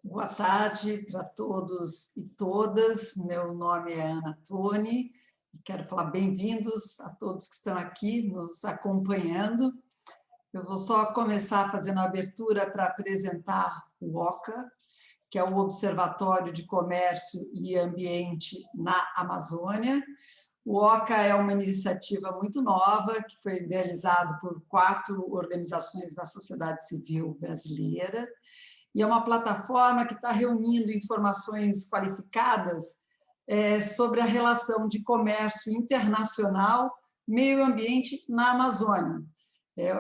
Boa tarde para todos e todas. Meu nome é Ana Toni e quero falar bem-vindos a todos que estão aqui nos acompanhando. Eu vou só começar fazendo a abertura para apresentar o OCA, que é o Observatório de Comércio e Ambiente na Amazônia. O OCA é uma iniciativa muito nova, que foi idealizado por 4 organizações da sociedade civil brasileira, e é uma plataforma que está reunindo informações qualificadas sobre a relação de comércio internacional, meio ambiente na Amazônia.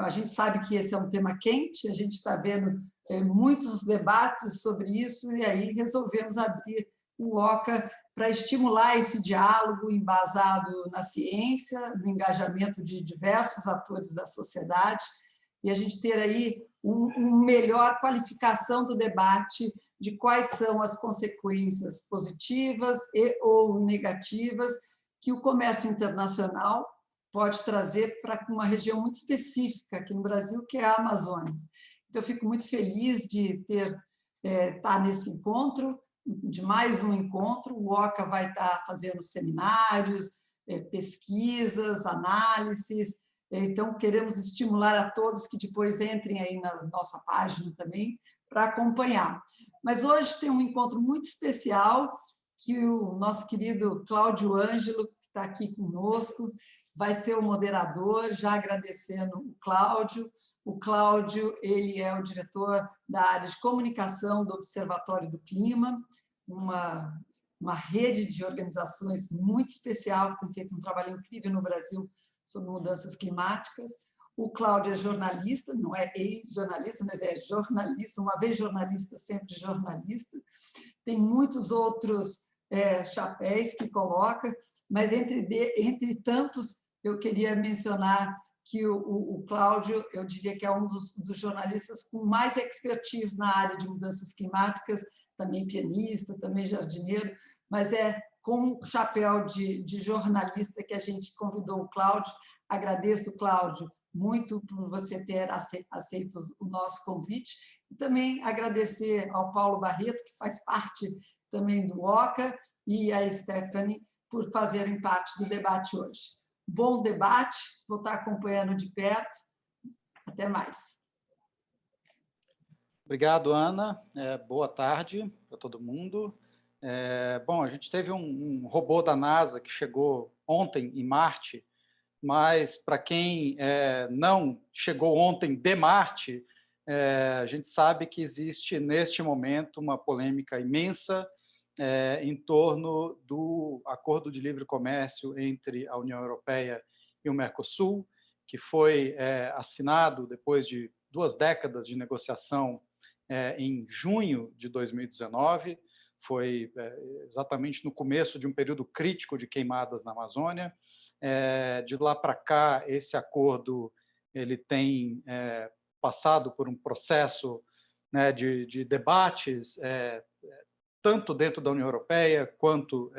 A gente sabe que esse é um tema quente, a gente está vendo muitos debates sobre isso, e aí resolvemos abrir o OCA para estimular esse diálogo embasado na ciência, no engajamento de diversos atores da sociedade, e a gente ter aí uma melhor qualificação do debate de quais são as consequências positivas e ou negativas que o comércio internacional pode trazer para uma região muito específica aqui no Brasil, que é a Amazônia. Então, eu fico muito feliz de estar nesse encontro, de mais um encontro. O OCA vai estar fazendo seminários, pesquisas, análises. Então, queremos estimular a todos que depois entrem aí na nossa página também para acompanhar. Mas hoje tem um encontro muito especial que o nosso querido Cláudio Ângelo, que está aqui conosco, vai ser o moderador, já agradecendo o Cláudio. O Cláudio, ele é o diretor da área de comunicação do Observatório do Clima, uma rede de organizações muito especial, que tem feito um trabalho incrível no Brasil sobre mudanças climáticas. O Cláudio é jornalista, não é ex-jornalista, mas é jornalista, uma vez jornalista, sempre jornalista. Tem muitos outros chapéus que coloca, mas entre tantos, eu queria mencionar que o Cláudio, eu diria que é um dos jornalistas com mais expertise na área de mudanças climáticas, também pianista, também jardineiro, mas com o chapéu de jornalista que a gente convidou o Cláudio. Agradeço, Cláudio, muito por você ter aceito o nosso convite. E também agradecer ao Paulo Barreto, que faz parte também do OCA, e a Stephanie, por fazerem parte do debate hoje. Bom debate, vou estar acompanhando de perto. Até mais. Obrigado, Ana. Boa tarde para todo mundo. Bom, a gente teve um robô da NASA que chegou ontem em Marte, mas para quem não chegou ontem de Marte, a gente sabe que existe neste momento uma polêmica imensa em torno do acordo de livre comércio entre a União Europeia e o Mercosul, que foi assinado depois de 2 décadas de negociação em junho de 2019, foi exatamente no começo de um período crítico de queimadas na Amazônia. De lá para cá, esse acordo ele tem passado por um processo de debates, tanto dentro da União Europeia quanto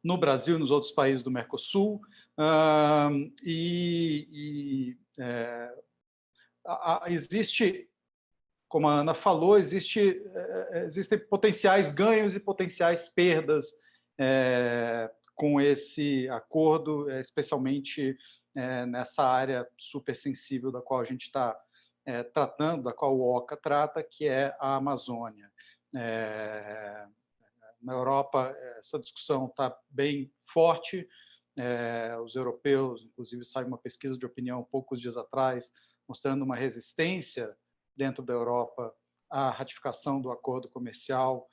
no Brasil e nos outros países do Mercosul. Existe, como a Ana falou, existem potenciais ganhos e potenciais perdas com esse acordo, especialmente nessa área super sensível da qual a gente está tratando, da qual o OCA trata, que é a Amazônia. Na Europa, essa discussão está bem forte. Os europeus, inclusive, saiu uma pesquisa de opinião poucos dias atrás, mostrando uma resistência dentro da Europa à ratificação do acordo comercial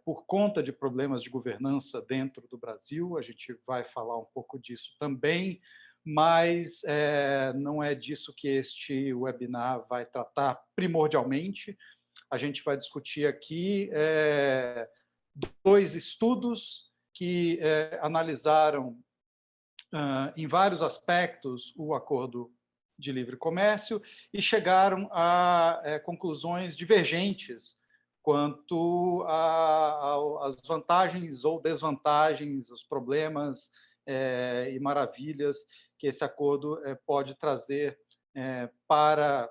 por conta de problemas de governança dentro do Brasil. A gente vai falar um pouco disso também, mas não é disso que este webinar vai tratar primordialmente. A gente vai discutir aqui 2 estudos que analisaram em vários aspectos o acordo de livre comércio e chegaram a conclusões divergentes quanto às vantagens ou desvantagens, os problemas e maravilhas que esse acordo pode trazer para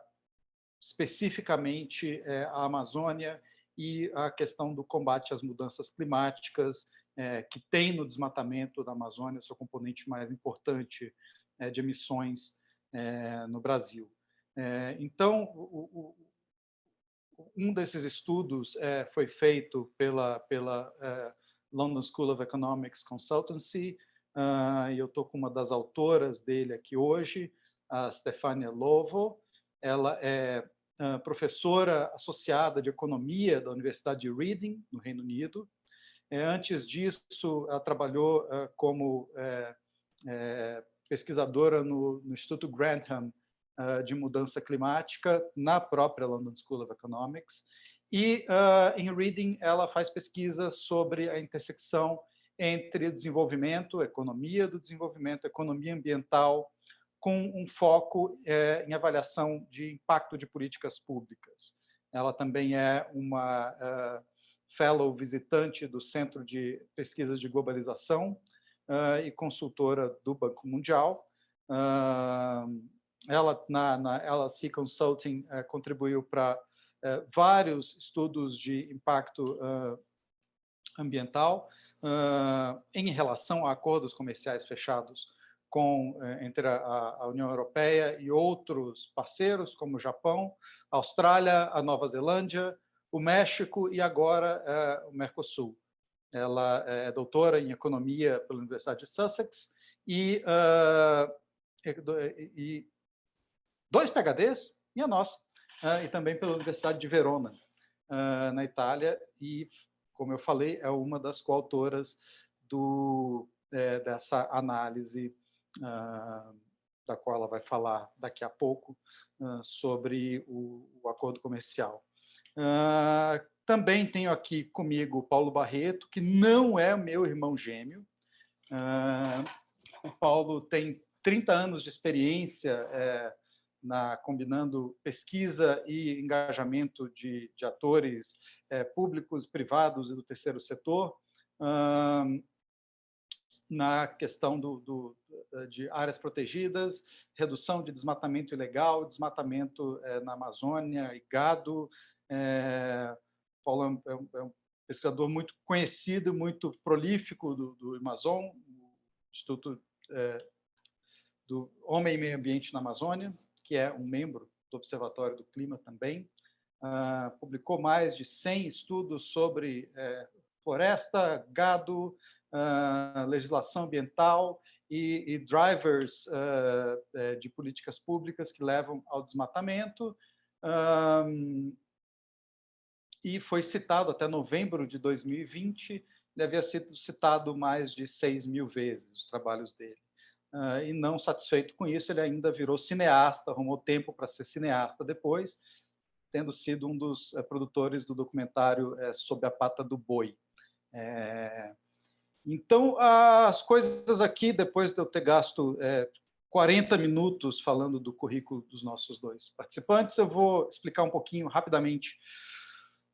especificamente a Amazônia e a questão do combate às mudanças climáticas, que tem no desmatamento da Amazônia seu componente mais importante de emissões no Brasil. Então, um desses estudos foi feito pela London School of Economics Consultancy, e eu estou com uma das autoras dele aqui hoje, a Stefania Lovo. Ela é professora associada de economia da Universidade de Reading, no Reino Unido. Antes disso, ela trabalhou como pesquisadora no Instituto Grantham de mudança climática na própria London School of Economics. E em Reading ela faz pesquisas sobre a intersecção entre desenvolvimento, economia do desenvolvimento, economia ambiental, com um foco em avaliação de impacto de políticas públicas. Ela também é uma fellow visitante do Centro de Pesquisas de Globalização e consultora do Banco Mundial. Ela, na LSE Consulting, contribuiu para vários estudos de impacto ambiental em relação a acordos comerciais fechados entre a União Europeia e outros parceiros, como o Japão, a Austrália, a Nova Zelândia, o México e agora o Mercosul. Ela é doutora em economia pela Universidade de Sussex e 2 PhDs, e a nossa, e também pela Universidade de Verona, na Itália, e, como eu falei, é uma das coautoras dessa análise, da qual ela vai falar daqui a pouco, sobre o acordo comercial. Também tenho aqui comigo o Paulo Barreto, que não é meu irmão gêmeo. O Paulo tem 30 anos de experiência combinando pesquisa e engajamento de atores públicos, privados e do terceiro setor, na questão de áreas protegidas, redução de desmatamento ilegal, desmatamento na Amazônia e gado. Paulo é um pesquisador muito conhecido, muito prolífico do Amazon, Instituto do Homem e Meio Ambiente na Amazônia, que é um membro do Observatório do Clima também. Publicou mais de 100 estudos sobre floresta, gado, legislação ambiental e drivers de políticas públicas que levam ao desmatamento. E foi citado até novembro de 2020, ele havia sido citado mais de 6.000 vezes, os trabalhos dele. E não satisfeito com isso, ele ainda virou cineasta, arrumou tempo para ser cineasta depois, tendo sido um dos produtores do documentário Sob a Pata do Boi. Então, as coisas aqui, depois de eu ter gasto 40 minutos falando do currículo dos nossos 2 participantes, eu vou explicar um pouquinho, rapidamente,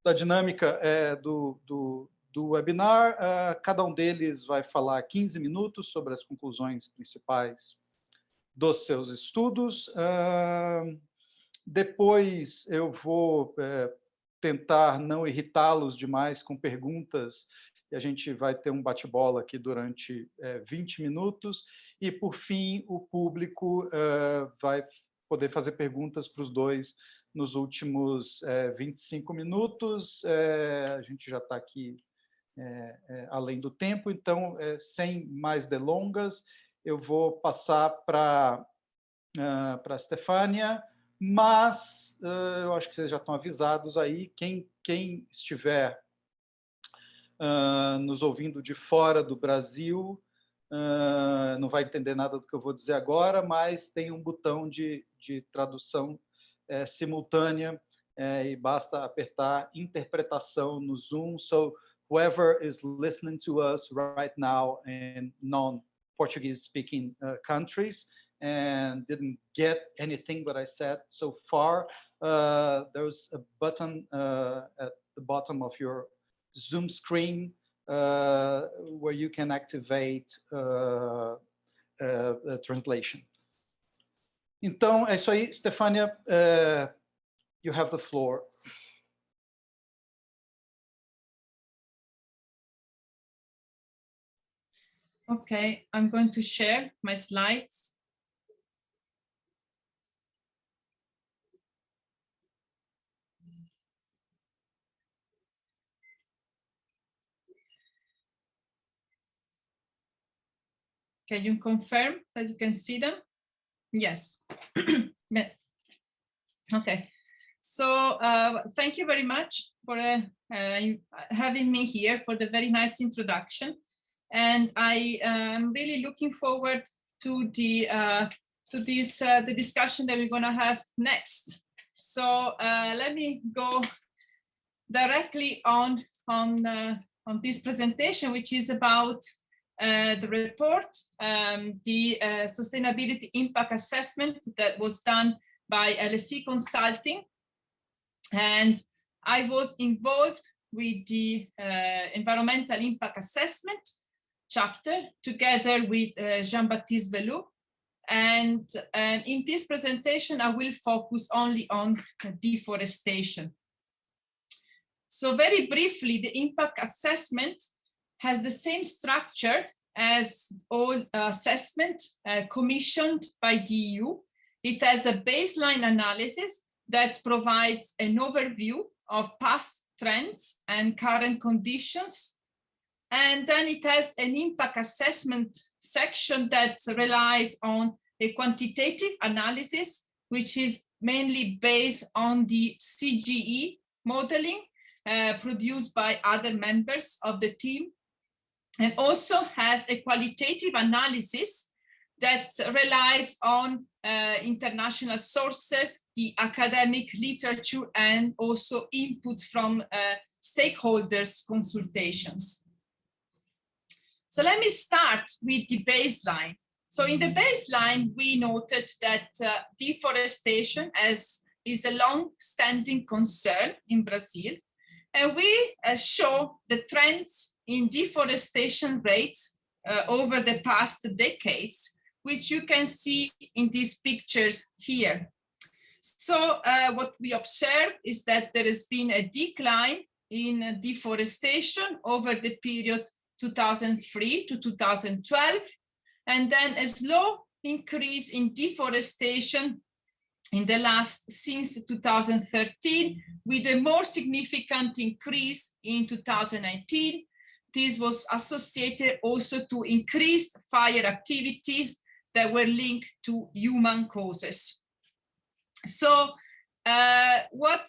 da dinâmica do webinar. Cada um deles vai falar 15 minutos sobre as conclusões principais dos seus estudos. Depois eu vou tentar não irritá-los demais com perguntas, e a gente vai ter um bate-bola aqui durante 20 minutos, e, por fim, o público vai poder fazer perguntas para os 2 nos últimos 25 minutos. A gente já está aqui além do tempo, então, sem mais delongas, eu vou passar para a Stefania, mas eu acho que vocês já estão avisados aí, quem estiver nos ouvindo de fora do Brasil não vai entender nada do que eu vou dizer agora, mas tem um botão de tradução simultânea e basta apertar interpretação no Zoom. So whoever is listening to us right now in non-Portuguese speaking countries and didn't get anything that I said so far, there's a button at the bottom of your Zoom screen where you can activate translation. Então, é isso aí, Stefania. You have the floor. Okay, I'm going to share my slides. Can you confirm that you can see them? Yes. Okay. So thank you very much for having me here for the very nice introduction. And I am really looking forward to the discussion that we're going to have next. So let me go directly on this presentation, which is about the report, the sustainability impact assessment that was done by LSE Consulting. And I was involved with the environmental impact assessment chapter together with Jean-Baptiste Velou. And in this presentation, I will focus only on deforestation. So very briefly, the impact assessment has the same structure as all assessment commissioned by the EU. It has a baseline analysis that provides an overview of past trends and current conditions. And then it has an impact assessment section that relies on a quantitative analysis, which is mainly based on the CGE modeling produced by other members of the team, and also has a qualitative analysis that relies on international sources, the academic literature, and also inputs from stakeholders' consultations. So let me start with the baseline. So in the baseline, we noted that deforestation is a long-standing concern in Brazil. And we show the trends in deforestation rates over the past decades, which you can see in these pictures here. So what we observe is that there has been a decline in deforestation over the period 2003 to 2012, and then a slow increase in deforestation in the since 2013, with a more significant increase in 2019. This was associated also to increased fire activities that were linked to human causes. So what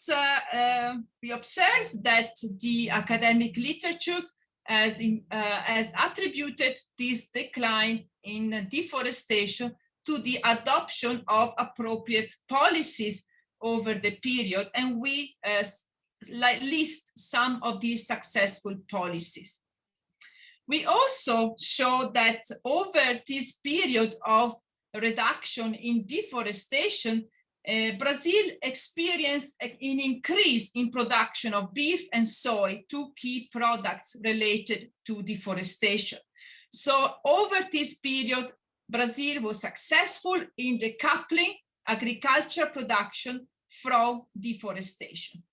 we observed that the academic literature has attributed this decline in deforestation to the adoption of appropriate policies over the period, and we list some of these successful policies. We also show that over this period of reduction in deforestation, Brazil experienced an increase in production of beef and soy, two key products related to deforestation. So over this period, Brazil was successful in decoupling agriculture production from deforestation.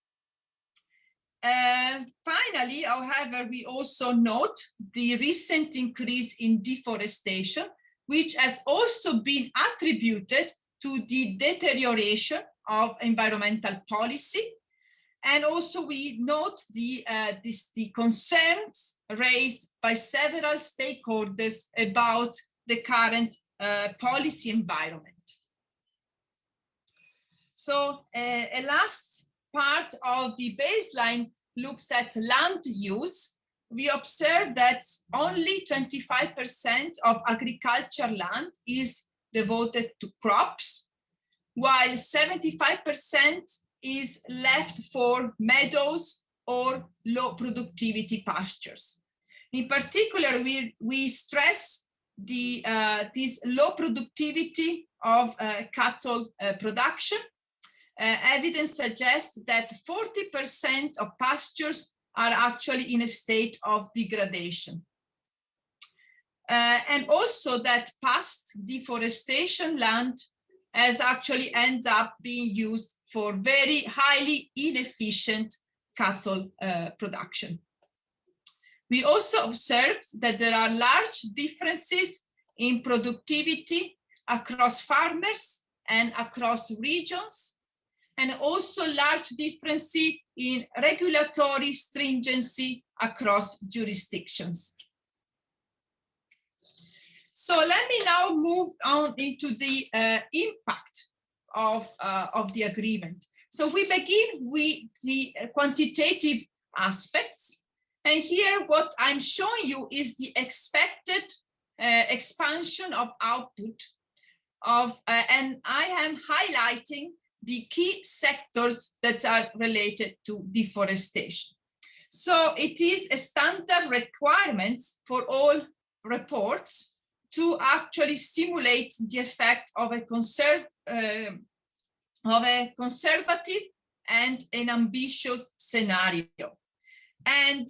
Finally, however, we also note the recent increase in deforestation, which has also been attributed to the deterioration of environmental policy. And also we note the concerns raised by several stakeholders about the current policy environment. So a last part of the baseline looks at land use. We observe that only 25% of agriculture land is devoted to crops, while 75% is left for meadows or low productivity pastures. In particular, we stress this low productivity of cattle production. Evidence suggests that 40% of pastures are actually in a state of degradation. And also that past deforestation land has actually ended up being used for very highly inefficient cattle production. We also observed that there are large differences in productivity across farmers and across regions, and also large differences in regulatory stringency across jurisdictions. So let me now move on into the impact of the agreement. So we begin with the quantitative aspects. And here what I'm showing you is the expected expansion of output and I am highlighting the key sectors that are related to deforestation. So it is a standard requirement for all reports to actually simulate the effect of a conservative and an ambitious scenario. And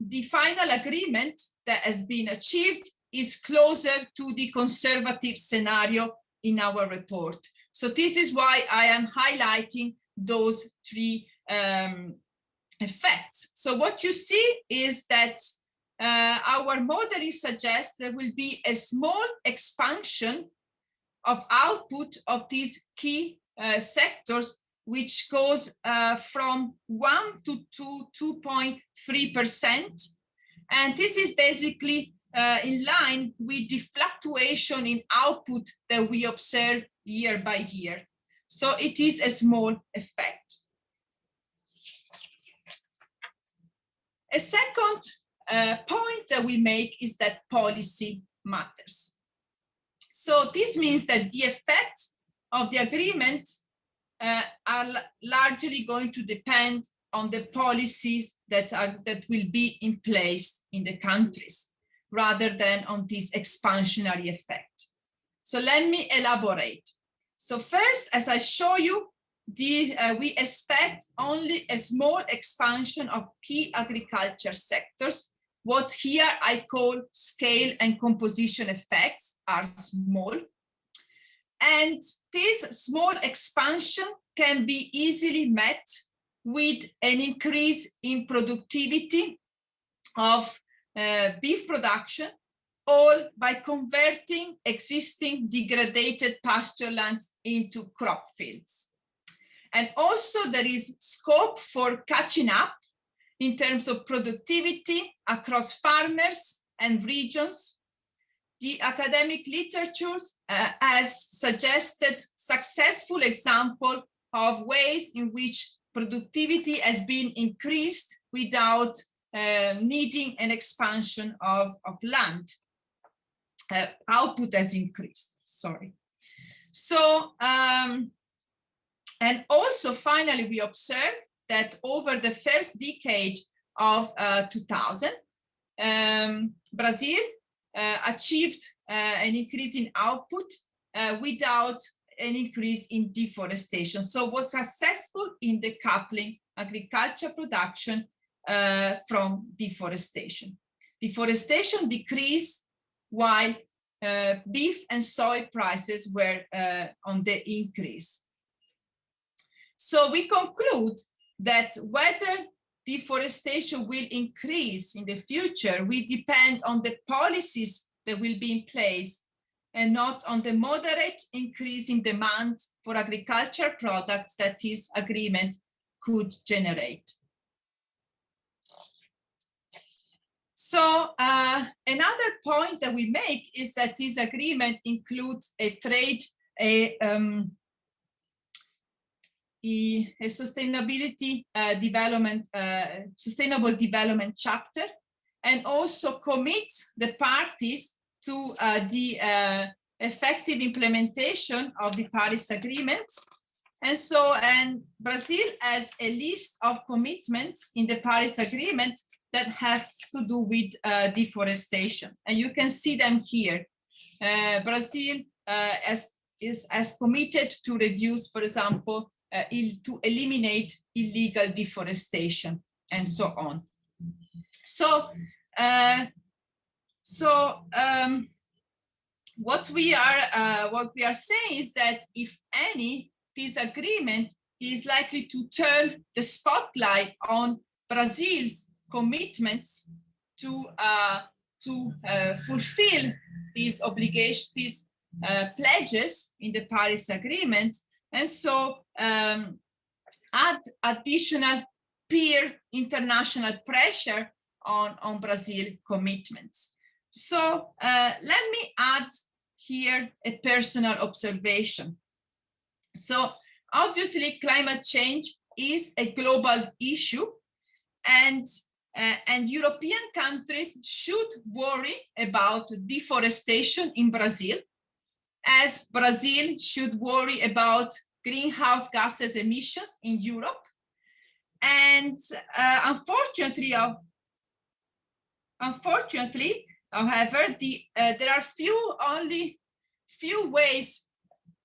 the final agreement that has been achieved is closer to the conservative scenario in our report. So this is why I am highlighting those three effects. So what you see is that our modeling suggests there will be a small expansion of output of these key sectors, which goes from 1 to 2.3%. And this is basically in line with the fluctuation in output that we observe year by year. So it is a small effect. A second point that we make is that policy matters. So this means that the effect of the agreement are largely going to depend on the policies that will be in place in the countries, rather than on this expansionary effect. So let me elaborate. So first, as I show you, we expect only a small expansion of key agriculture sectors. What here I call scale and composition effects are small. And this small expansion can be easily met with an increase in productivity of beef production, all by converting existing degraded pasture lands into crop fields. And also there is scope for catching up in terms of productivity across farmers and regions. The academic literature has suggested successful example of ways in which productivity has been increased without needing an expansion of land. Output has increased, sorry. So, and also finally, we observed that over the first decade of 2000, Brazil achieved an increase in output without an increase in deforestation. So was successful in decoupling agriculture production from deforestation. Deforestation decreased while beef and soy prices were on the increase. So we conclude that whether deforestation will increase in the future will depend on the policies that will be in place and not on the moderate increase in demand for agricultural products that this agreement could generate. So another point that we make is that this agreement includes a sustainability sustainable development chapter, and also commits the parties to the effective implementation of the Paris Agreement. And so, and Brazil has a list of commitments in the Paris Agreement that has to do with deforestation. And you can see them here. Brazil has committed to reduce, for example, to eliminate illegal deforestation and so on. So, what we are saying is that if any, this agreement is likely to turn the spotlight on Brazil's commitments to fulfill these obligations, these pledges in the Paris Agreement, and so add additional peer international pressure on Brazil commitments. So let me add here a personal observation. So obviously climate change is a global issue, and European countries should worry about deforestation in Brazil, as Brazil should worry about greenhouse gases emissions in Europe. And unfortunately, however, there are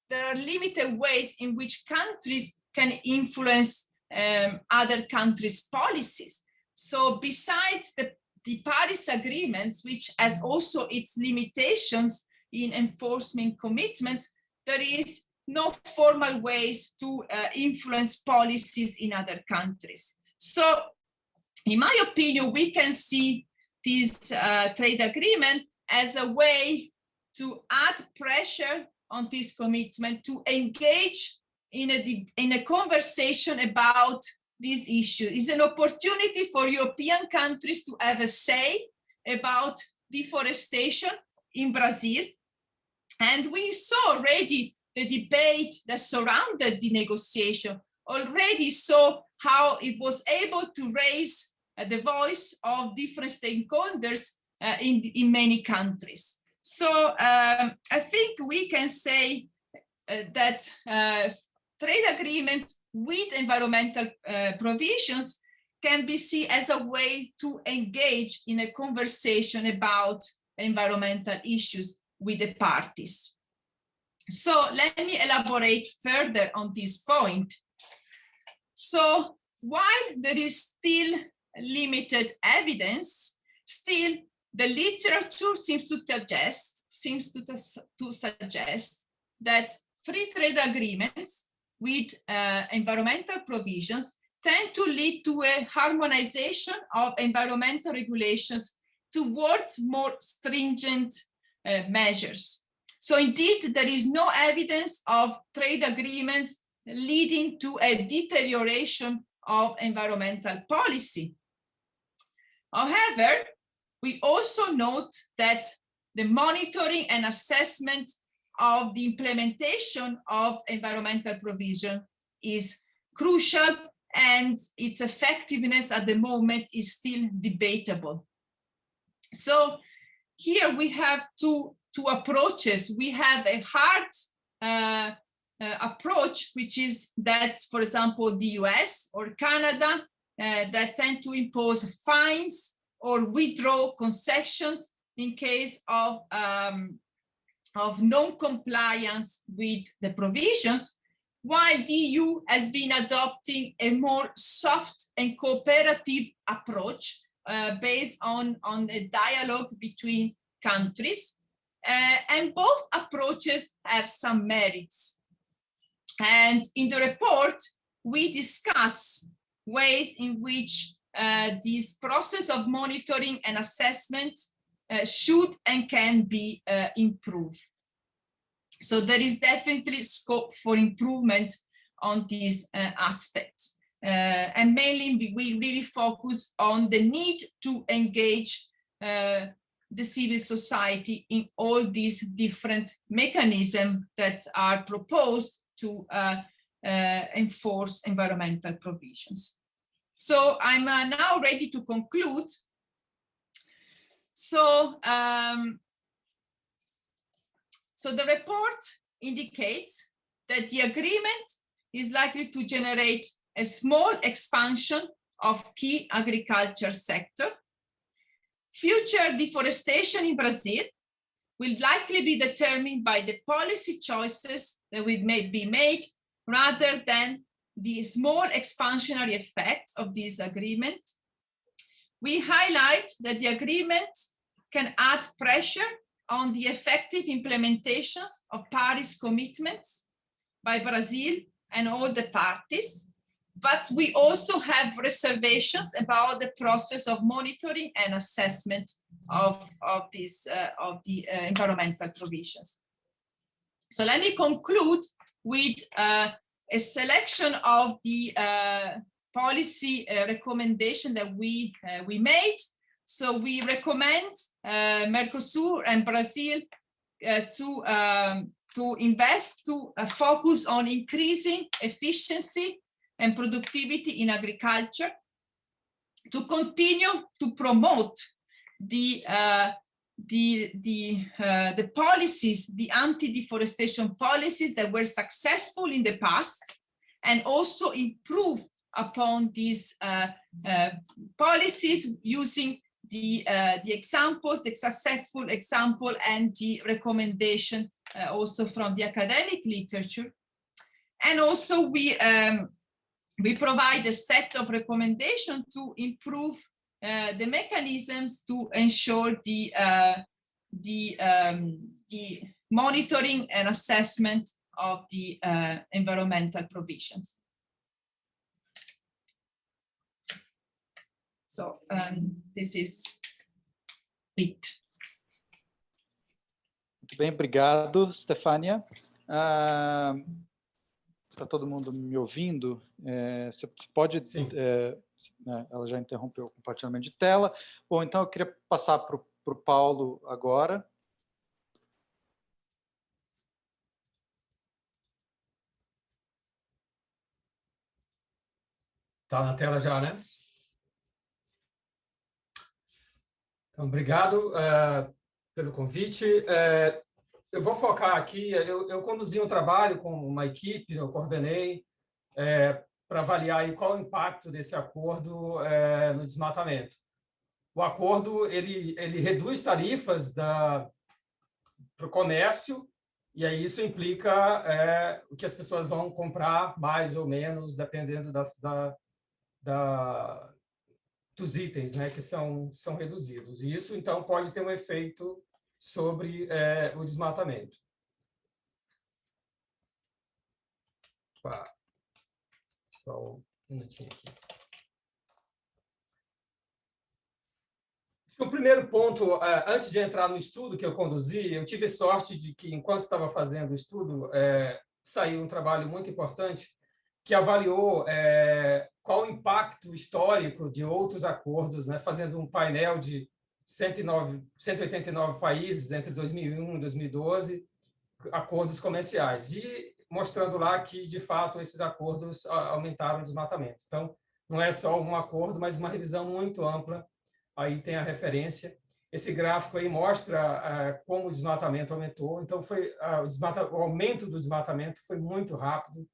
there are limited ways in which countries can influence other countries' policies. So besides the Paris Agreement, which has also its limitations in enforcing commitments, there is no formal ways to influence policies in other countries. So in my opinion, we can see this trade agreement as a way to add pressure on this commitment to engage in a conversation about this issue. It's an opportunity for European countries to have a say about deforestation in Brazil. And we saw already the debate that surrounded the negotiation, already saw how it was able to raise the voice of different stakeholders in many countries. So I think we can say that trade agreements with environmental provisions can be seen as a way to engage in a conversation about environmental issues with the parties. So let me elaborate further on this point. So while there is still limited evidence, still the literature seems to suggest that free trade agreements with environmental provisions tend to lead to a harmonization of environmental regulations towards more stringent measures. So indeed, there is no evidence of trade agreements leading to a deterioration of environmental policy. However, we also note that the monitoring and assessment of the implementation of environmental provision is crucial, and its effectiveness at the moment is still debatable. So here we have two approaches. We have a hard approach, which is that, for example, the US or Canada that tend to impose fines or withdraw concessions in case of non-compliance with the provisions, while the EU has been adopting a more soft and cooperative approach based on a dialogue between countries. And both approaches have some merits. And in the report, we discuss ways in which this process of monitoring and assessment should and can be improved. So there is definitely scope for improvement on this aspect. And mainly we really focus on the need to engage the civil society in all these different mechanisms that are proposed to enforce environmental provisions. So I'm now ready to conclude. So, so the report indicates that the agreement is likely to generate a small expansion of key agriculture sector. Future deforestation in Brazil will likely be determined by the policy choices that will be made rather than the small expansionary effect of this agreement. We highlight that the agreement can add pressure on the effective implementations of Paris commitments by Brazil and all the parties. but we also have reservations about the process of monitoring and assessment of the environmental provisions. So let me conclude with a selection of the policy recommendation that we made. So we recommend Mercosur and Brazil to invest, to focus on increasing efficiency and productivity in agriculture, to continue to promote the policies, the anti-deforestation policies that were successful in the past, and also improve upon these policies using the examples, the successful example, and the recommendation also from the academic literature. And also we provide a set of recommendations to improve the mechanisms to ensure the monitoring and assessment of the environmental provisions. So this is it. Muito bem, obrigado, Stefania. Está todo mundo me ouvindo? Você pode... ela já interrompeu o compartilhamento de tela. Bom, então eu queria passar para o Paulo agora. Está na tela já, né? Então, obrigado pelo convite. Eu vou focar aqui, eu conduzi um trabalho com uma equipe, eu coordenei, para avaliar aí qual o impacto desse acordo no desmatamento. O acordo ele reduz tarifas para o comércio, e aí isso implica o que as pessoas vão comprar mais ou menos, dependendo dos itens, né, que são reduzidos. E isso, então, pode ter um efeito sobre o desmatamento. Só um minutinho aqui. O primeiro ponto, antes de entrar no estudo que eu conduzi, eu tive sorte de que, enquanto estava fazendo o estudo, saiu um trabalho muito importante que avaliou qual o impacto histórico de outros acordos, né, fazendo um painel de 189 países entre 2001 e 2012, acordos comerciais, e mostrando lá que, de fato, esses acordos aumentaram o desmatamento. Então, não é só um acordo, mas uma revisão muito ampla. Aí tem a referência. Esse gráfico aí mostra como o desmatamento aumentou. Então, o aumento do desmatamento foi muito rápido,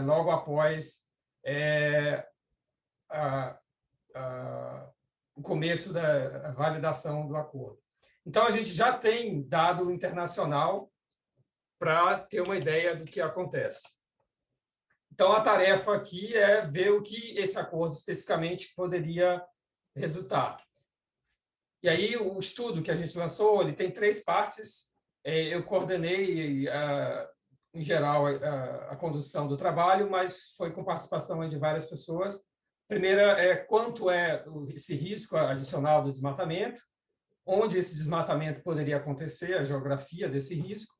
logo após o começo da validação do acordo. Então, a gente já tem dado internacional para ter uma ideia do que acontece. Então, a tarefa aqui é ver o que esse acordo especificamente poderia resultar. E aí, o estudo que a gente lançou, ele tem 3 partes. Eu coordenei, em geral, a condução do trabalho, mas foi com participação de várias pessoas. Primeira é quanto é esse risco adicional do desmatamento, onde esse desmatamento poderia acontecer, a geografia desse risco.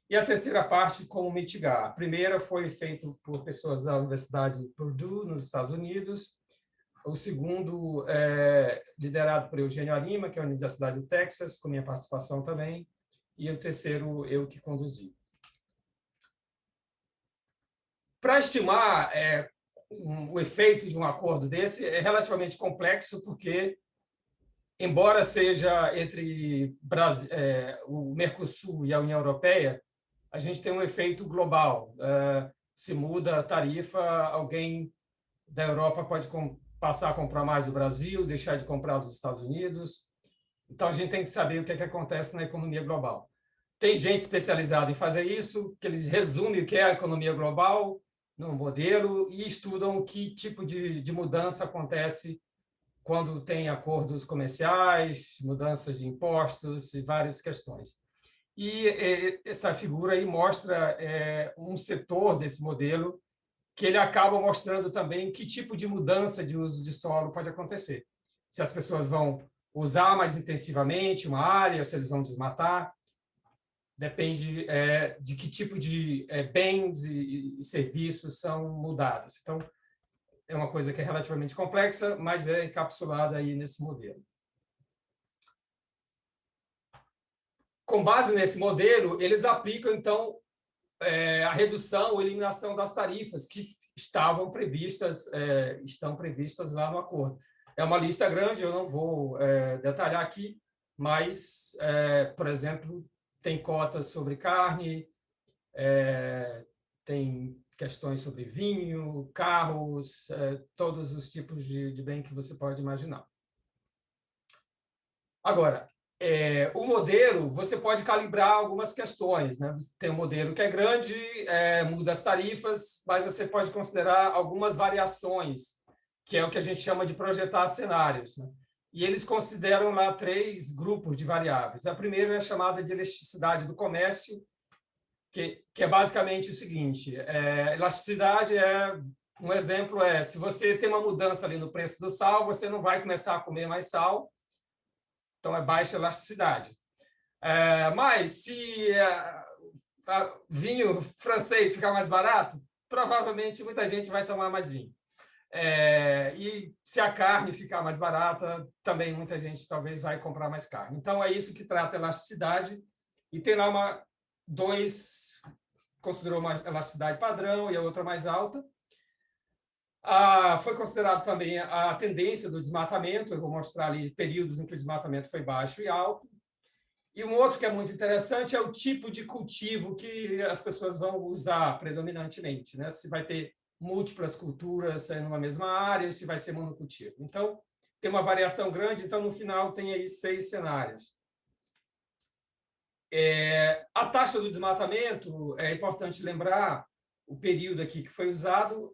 E a terceira parte, como mitigar. A primeira foi feita por pessoas da Universidade de Purdue, nos Estados Unidos. O segundo é liderado por Eugênio Arima, que é a Universidade do Texas, com minha participação também. E o terceiro, eu que conduzi. Para estimar o efeito de um acordo desse, é relativamente complexo, porque, embora seja entre o Mercosul e a União Europeia, a gente tem um efeito global. Se muda a tarifa, alguém da Europa pode passar a comprar mais do Brasil, deixar de comprar dos Estados Unidos. Então, a gente tem que saber o que acontece na economia global. Tem gente especializada em fazer isso, que eles resumem o que é a economia global num modelo e estudam que tipo de mudança acontece quando tem acordos comerciais, mudanças de impostos e várias questões. E essa figura aí mostra um setor desse modelo que ele acaba mostrando também que tipo de mudança de uso de solo pode acontecer. Se as pessoas vão usar mais intensivamente uma área, se eles vão desmatar, depende de que tipo de bens e serviços são mudados. Então, é uma coisa que é relativamente complexa, mas é encapsulada aí nesse modelo. Com base nesse modelo, eles aplicam, então, a redução ou eliminação das tarifas que estão previstas lá no acordo. É uma lista grande, eu não vou detalhar aqui, mas, por exemplo, tem cotas sobre carne, tem questões sobre vinho, carros, todos os tipos de bem que você pode imaginar. Agora, o modelo, você pode calibrar algumas questões, né? Tem um modelo que é grande, muda as tarifas, mas você pode considerar algumas variações, que é o que a gente chama de projetar cenários, né? E eles consideram lá 3 grupos de variáveis. A primeira é chamada de elasticidade do comércio, que é basicamente o seguinte: elasticidade um exemplo se você tem uma mudança ali no preço do sal, você não vai começar a comer mais sal, então é baixa elasticidade. Mas se vinho francês ficar mais barato, provavelmente muita gente vai tomar mais vinho. E se a carne ficar mais barata, também muita gente talvez vai comprar mais carne. Então, é isso que trata a elasticidade. E tem lá considerou uma elasticidade padrão e a outra mais alta. Foi considerado também a tendência do desmatamento. Eu vou mostrar ali períodos em que o desmatamento foi baixo e alto. E um outro que é muito interessante é o tipo de cultivo que as pessoas vão usar predominantemente, né? Se vai ter múltiplas culturas numa mesma área, ou se vai ser monocultivo. Então, tem uma variação grande, então, no final, tem aí 6 cenários. A taxa do desmatamento, é importante lembrar o período aqui que foi usado,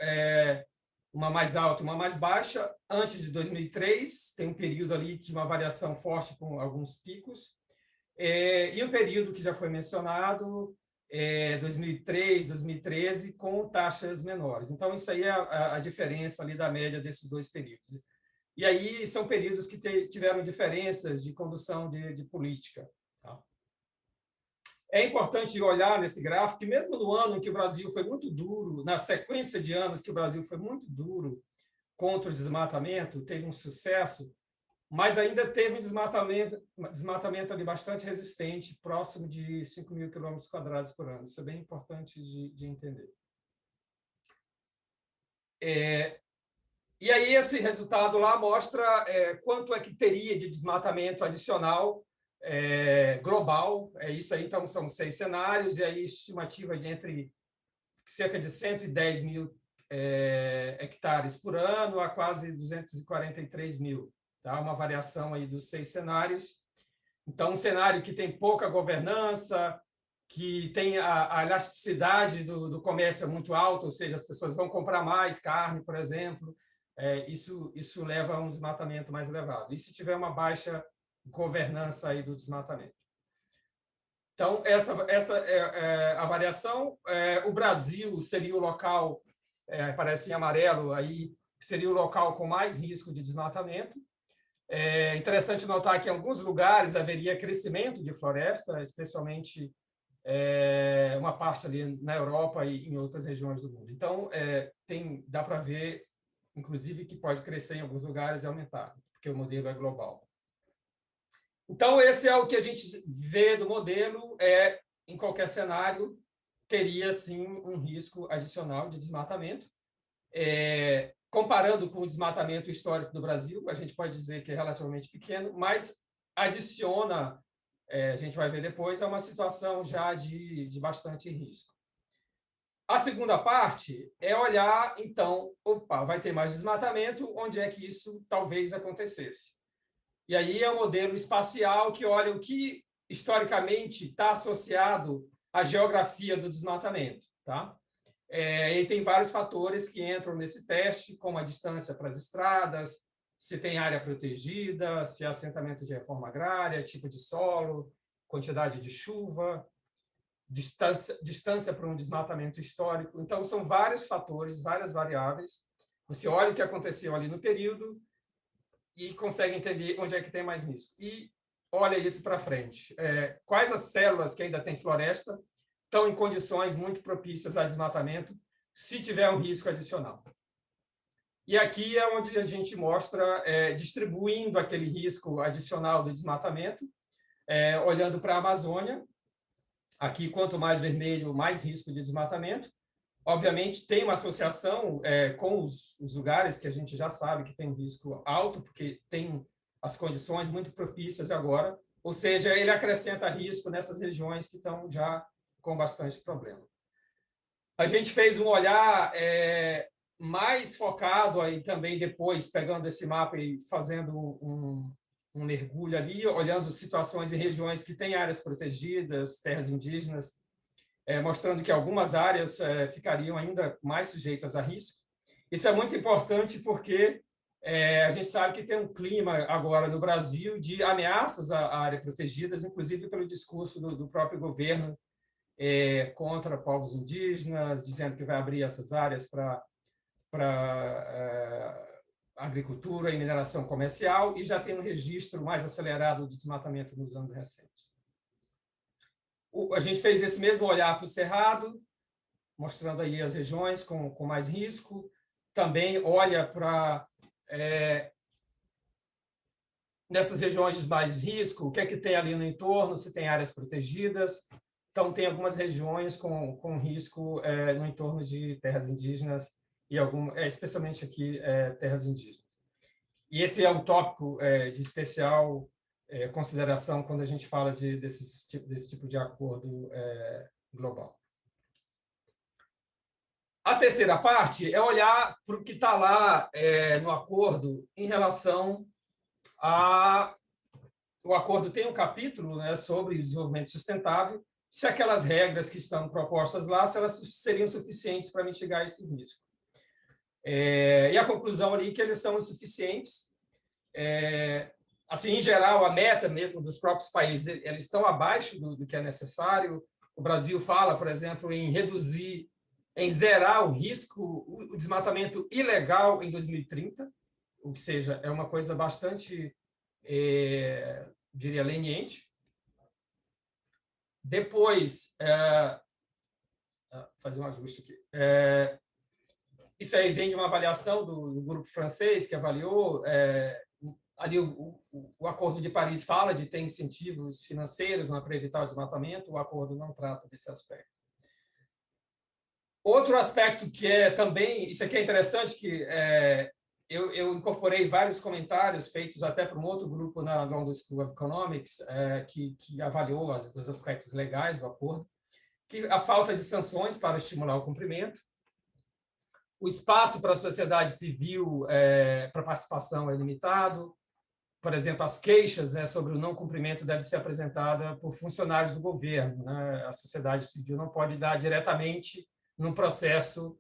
uma mais alta e uma mais baixa, antes de 2003, tem um período ali de uma variação forte com alguns picos, e o período que já foi mencionado, 2003, 2013, com taxas menores. Então, isso aí é a diferença ali da média desses 2 períodos. E aí são períodos que tiveram diferenças de condução de política. Tá? É importante olhar nesse gráfico que mesmo no ano em que o Brasil foi muito duro, na sequência de anos que o Brasil foi muito duro contra o desmatamento, teve um sucesso, mas ainda teve um desmatamento ali bastante resistente, próximo de 5.000 km² por ano. Isso é bem importante de entender. E aí esse resultado lá mostra quanto é que teria de desmatamento adicional global. Isso aí, então, são 6 cenários, e aí estimativa de entre cerca de 110 mil hectares por ano a quase 243 mil. Tá? Uma variação aí dos 6 cenários. Então, um cenário que tem pouca governança, que tem a elasticidade do comércio muito alta, ou seja, as pessoas vão comprar mais carne, por exemplo, isso leva a um desmatamento mais elevado. E se tiver uma baixa governança aí do desmatamento? Então, essa é a variação. O Brasil seria o local, aparece em amarelo, aí seria o local com mais risco de desmatamento. É interessante notar que em alguns lugares haveria crescimento de floresta, especialmente uma parte ali na Europa e em outras regiões do mundo. Então, dá para ver, inclusive, que pode crescer em alguns lugares e aumentar, porque o modelo é global. Então, esse é o que a gente vê do modelo. Em qualquer cenário, teria, sim, um risco adicional de desmatamento. Comparando com o desmatamento histórico do Brasil, a gente pode dizer que é relativamente pequeno, mas adiciona, a gente vai ver depois, a uma situação já de bastante risco. A segunda parte é olhar, então, vai ter mais desmatamento, onde é que isso talvez acontecesse? E aí é um modelo espacial que olha o que historicamente está associado à geografia do desmatamento. Tá? E tem vários fatores que entram nesse teste, como a distância para as estradas, se tem área protegida, se há assentamento de reforma agrária, tipo de solo, quantidade de chuva. distância para um desmatamento histórico. Então, são vários fatores, várias variáveis. Você olha o que aconteceu ali no período e consegue entender onde é que tem mais risco. E olha isso para frente. Quais as células que ainda têm floresta estão em condições muito propícias a desmatamento, se tiver um risco adicional. E aqui é onde a gente mostra, distribuindo aquele risco adicional do desmatamento, olhando para a Amazônia. Aqui, quanto mais vermelho, mais risco de desmatamento. Obviamente, tem uma associação com os lugares que a gente já sabe que tem um risco alto, porque tem as condições muito propícias agora, ou seja, ele acrescenta risco nessas regiões que estão já com bastante problema. A gente fez um olhar mais focado aí também depois, pegando esse mapa e fazendo um mergulho ali, olhando situações em regiões que têm áreas protegidas, terras indígenas, mostrando que algumas áreas ficariam ainda mais sujeitas a risco. Isso é muito importante porque a gente sabe que tem um clima agora no Brasil de ameaças a áreas protegidas, inclusive pelo discurso do próprio governo contra povos indígenas, dizendo que vai abrir essas áreas para agricultura e mineração comercial, e já tem um registro mais acelerado de desmatamento nos anos recentes. A gente fez esse mesmo olhar para o Cerrado, mostrando aí as regiões com mais risco. Também olha para, nessas regiões de mais risco, o que é que tem ali no entorno, se tem áreas protegidas. Então, tem algumas regiões com risco no entorno de terras indígenas, e especialmente aqui terras indígenas. E esse é um tópico de especial consideração quando a gente fala desse tipo de acordo global. A terceira parte é olhar para o que está lá no acordo em relação o acordo tem um capítulo sobre desenvolvimento sustentável, se aquelas regras que estão propostas lá, se elas seriam suficientes para mitigar esse risco. E a conclusão ali é que eles são insuficientes. Assim, em geral, a meta mesmo dos próprios países, eles estão abaixo do que é necessário. O Brasil fala, por exemplo, em reduzir, em zerar o risco, o desmatamento ilegal em 2030, ou seja, é uma coisa bastante, diria, leniente. Depois, fazer um ajuste aqui. Isso aí vem de uma avaliação do grupo francês que avaliou. Ali o Acordo de Paris fala de ter incentivos financeiros para evitar o desmatamento, o acordo não trata desse aspecto. Outro aspecto que também, isso aqui é interessante, que eu incorporei vários comentários feitos até por um outro grupo na London School of Economics, que avaliou os aspectos legais do acordo, que a falta de sanções para estimular o cumprimento, o espaço para a sociedade civil para participação é limitado. Por exemplo, as queixas sobre o não cumprimento devem ser apresentadas por funcionários do governo. A sociedade civil não pode dar diretamente num processo,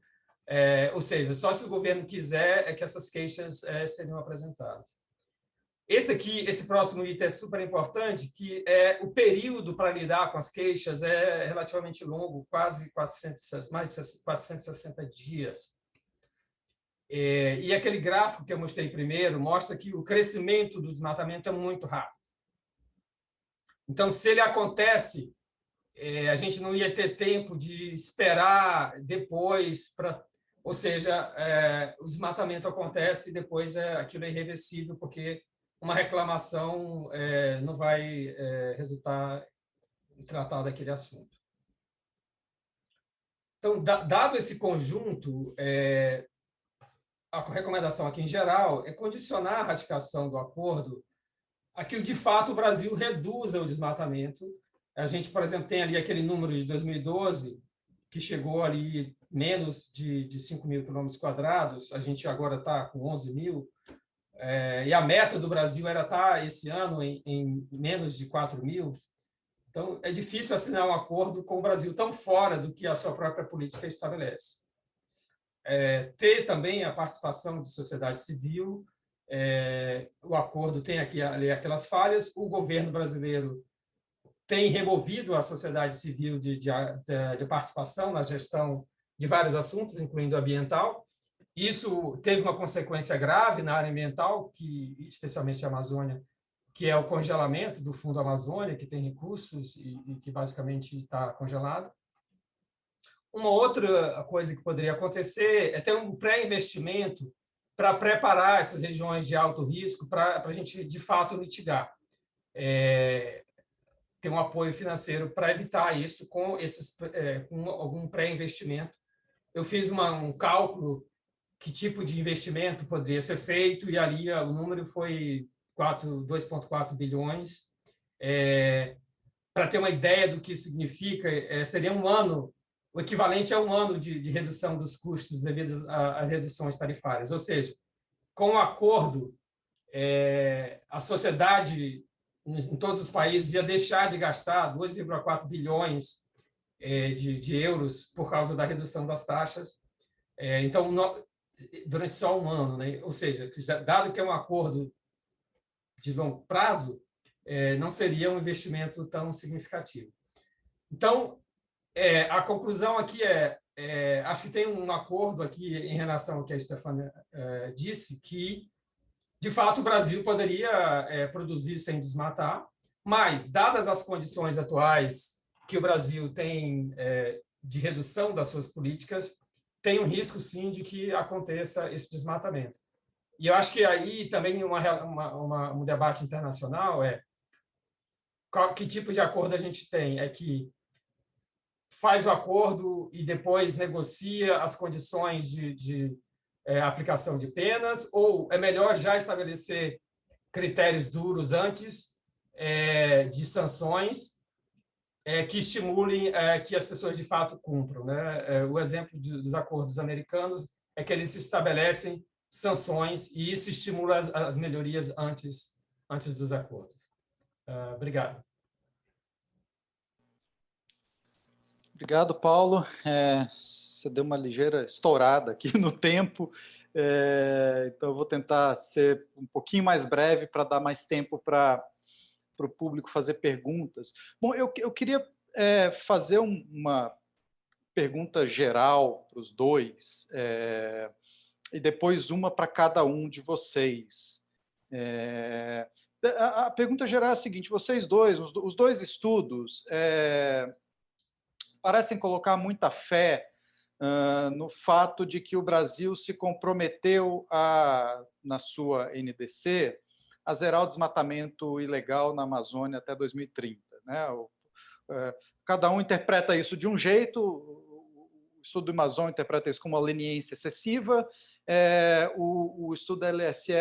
ou seja, só se o governo quiser que essas queixas seriam apresentadas. Esse próximo item é super importante, que o período para lidar com as queixas é relativamente longo, quase mais de 460 dias. E aquele gráfico que eu mostrei primeiro mostra que o crescimento do desmatamento é muito rápido. Então, se ele acontece, a gente não ia ter tempo de esperar depois, ou seja, o desmatamento acontece e depois aquilo é irreversível, porque uma reclamação não vai resultar em tratar daquele assunto. Então, dado esse conjunto, a recomendação aqui em geral é condicionar a ratificação do acordo a que, de fato, o Brasil reduza o desmatamento. A gente, por exemplo, tem ali aquele número de 2012, que chegou ali menos de 5 mil quilômetros quadrados, a gente agora está com 11 mil, e a meta do Brasil era estar, esse ano, em menos de 4 mil. Então, é difícil assinar um acordo com o Brasil tão fora do que a sua própria política estabelece. Ter também a participação de sociedade civil, o acordo tem aqui aquelas falhas, o governo brasileiro tem removido a sociedade civil de participação na gestão de vários assuntos, incluindo ambiental. Isso teve uma consequência grave na área ambiental, especialmente a Amazônia, que é o congelamento do Fundo Amazônia, que tem recursos e que basicamente está congelado. Uma outra coisa que poderia acontecer é ter um pré-investimento para preparar essas regiões de alto risco para a gente, de fato, mitigar. Ter um apoio financeiro para evitar isso com algum pré-investimento. Eu fiz um cálculo que tipo de investimento poderia ser feito e ali o número foi 2,4 bilhões. Para ter uma ideia do que significa, seria um ano, o equivalente a um ano de redução dos custos devido às reduções tarifárias. Ou seja, com o acordo, a sociedade em todos os países ia deixar de gastar 2,4 bilhões de euros por causa da redução das taxas. Então, durante só um ano, né? Ou seja, dado que é um acordo de longo prazo, não seria um investimento tão significativo. Então, a conclusão aqui acho que tem um acordo aqui em relação ao que a Stefania disse, que, de fato, o Brasil poderia produzir sem desmatar, mas, dadas as condições atuais que o Brasil tem de redução das suas políticas, tem um risco, sim, de que aconteça esse desmatamento. E eu acho que aí também um debate internacional que tipo de acordo a gente tem? É que faz o acordo e depois negocia as condições de aplicação de penas, ou é melhor já estabelecer critérios duros antes de sanções que estimulem que as pessoas de fato cumpram, né? O exemplo dos acordos americanos é que eles estabelecem sanções e isso estimula as melhorias antes dos acordos. Obrigado. Obrigado, Paulo. Você deu uma ligeira estourada aqui no tempo, então eu vou tentar ser um pouquinho mais breve para dar mais tempo para o público fazer perguntas. Bom, eu queria fazer uma pergunta geral para os dois, e depois uma para cada um de vocês. A pergunta geral é a seguinte: vocês dois, os dois estudos, parecem colocar muita fé no fato de que o Brasil se comprometeu na sua NDC a zerar o desmatamento ilegal na Amazônia até 2030. Né? Cada um interpreta isso de um jeito, o estudo do Amazon interpreta isso como uma leniência excessiva, o estudo da LSE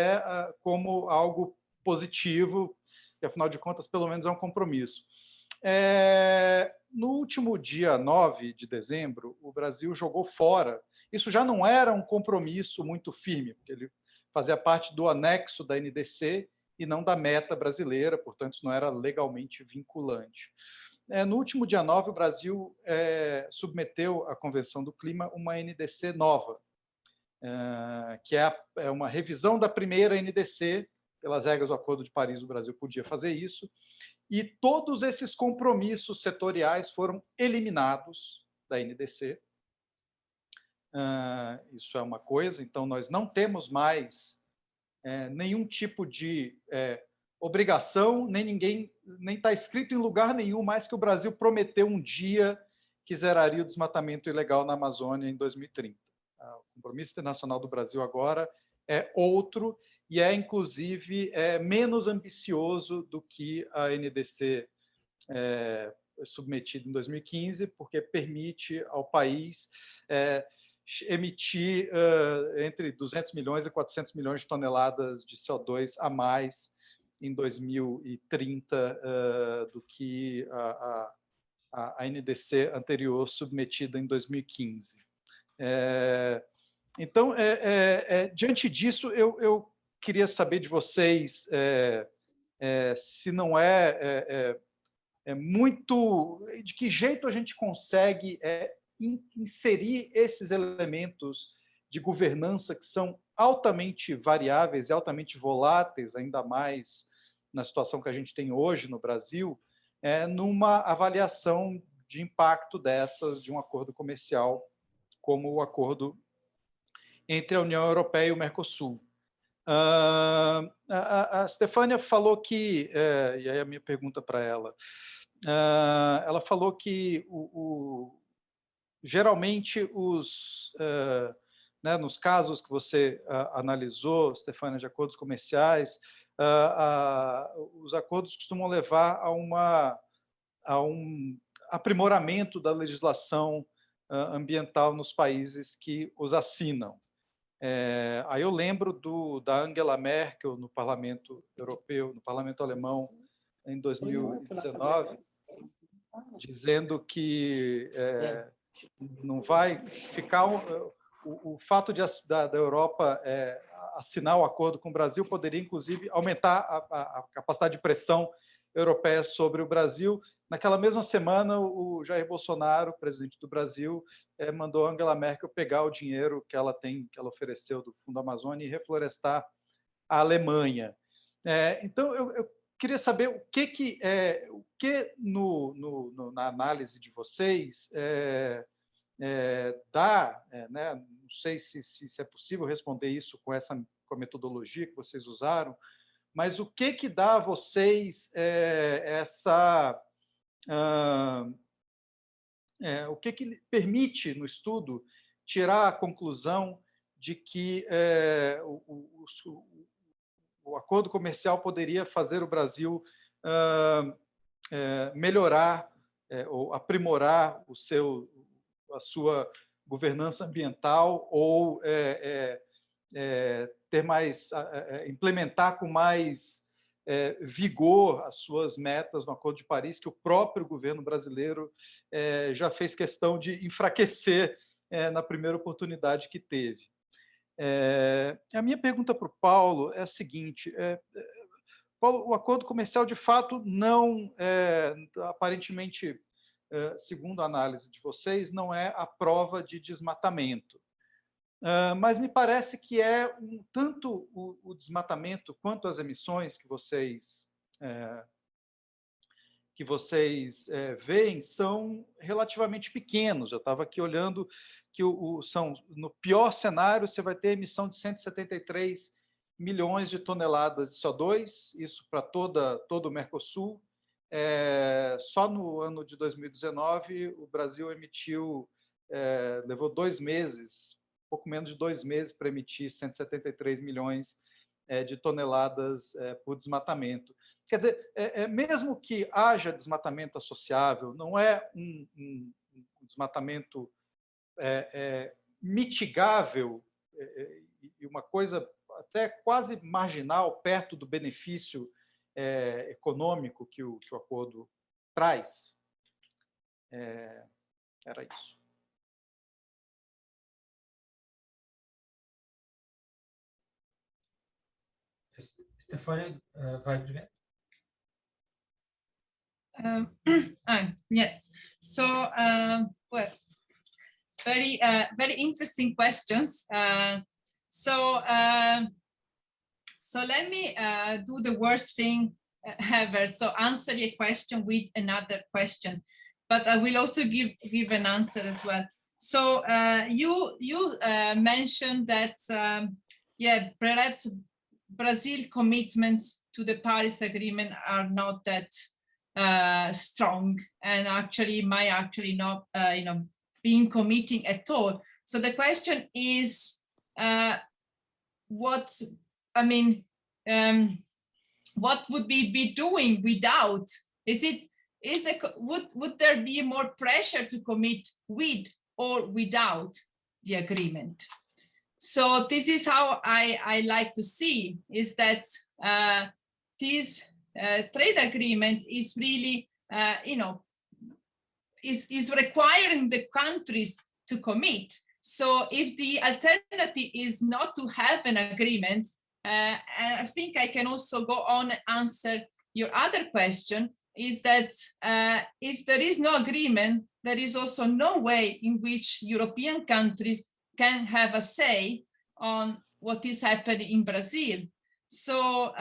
como algo positivo, que, afinal de contas, pelo menos é um compromisso. No último dia 9 de dezembro, o Brasil jogou fora. Isso já não era um compromisso muito firme, porque ele fazia parte do anexo da NDC e não da meta brasileira, portanto, isso não era legalmente vinculante. No último dia 9, o Brasil submeteu à Convenção do Clima uma NDC nova, que é uma revisão da primeira NDC. Pelas regras do Acordo de Paris, o Brasil podia fazer isso, e todos esses compromissos setoriais foram eliminados da NDC. Isso é uma coisa, então nós não temos mais nenhum tipo de obrigação, nem está escrito em lugar nenhum mais que o Brasil prometeu um dia que zeraria o desmatamento ilegal na Amazônia em 2030. O compromisso internacional do Brasil agora é outro, e inclusive, menos ambicioso do que a NDC submetida em 2015, porque permite ao país emitir entre 200 milhões e 400 milhões de toneladas de CO2 a mais em 2030 do que a NDC anterior submetida em 2015. Então, diante disso, eu queria saber de vocês se não muito... De que jeito a gente consegue inserir esses elementos de governança que são altamente variáveis e altamente voláteis, ainda mais na situação que a gente tem hoje no Brasil, numa avaliação de impacto dessas, de um acordo comercial, como o acordo entre a União Europeia e o Mercosul. A Stefânia falou que, e aí a minha pergunta para ela, ela falou que geralmente nos casos que você analisou, Stefânia, de acordos comerciais, os acordos costumam levar a um aprimoramento da legislação ambiental nos países que os assinam. Aí eu lembro da Angela Merkel no Parlamento Europeu, no Parlamento Alemão, em 2019, dizendo que não vai ficar... O fato da Europa assinar o acordo com o Brasil poderia, inclusive, aumentar a capacidade de pressão europeia sobre o Brasil. Naquela mesma semana, o Jair Bolsonaro, presidente do Brasil, mandou a Angela Merkel pegar o dinheiro que ela ofereceu do Fundo Amazônia e reflorestar a Alemanha. Então, eu queria saber o que na análise de vocês dá, não sei se é possível responder isso com a metodologia que vocês usaram, mas o que dá a vocês o que permite no estudo tirar a conclusão de que o acordo comercial poderia fazer o Brasil melhorar ou aprimorar a sua governança ambiental ou implementar com mais vigor as suas metas no Acordo de Paris, que o próprio governo brasileiro já fez questão de enfraquecer na primeira oportunidade que teve. A minha pergunta para o Paulo é a seguinte: Paulo, o acordo comercial, de fato, não, aparentemente, segundo a análise de vocês, não é a prova de desmatamento. Mas me parece que tanto o desmatamento quanto as emissões que vocês veem são relativamente pequenos. Eu estava aqui olhando que no pior cenário você vai ter emissão de 173 milhões de toneladas de CO2, isso para todo o Mercosul. Só no ano de 2019 o Brasil levou 2 meses, pouco menos de 2 meses para emitir 173 milhões de toneladas por desmatamento. Quer dizer, mesmo que haja desmatamento associável, não é um desmatamento mitigável e uma coisa até quase marginal perto do benefício econômico que o acordo traz. Era isso. Stefânia, vai primeiro. Yes. So, well, very interesting questions. So let me do the worst thing ever. So answer your question with another question, but I will also give an answer as well. So you mentioned that perhaps Brazil commitments to the Paris Agreement are not that strong, and might not being committing at all. So the question is, what would we be doing without? Would there be more pressure to commit with or without the agreement? So this is how I like to see, is that this trade agreement is really, is requiring the countries to commit. So if the alternative is not to have an agreement, I think I can also go on and answer your other question, is that if there is no agreement, there is also no way in which European countries can have a say on what is happening in Brazil. So,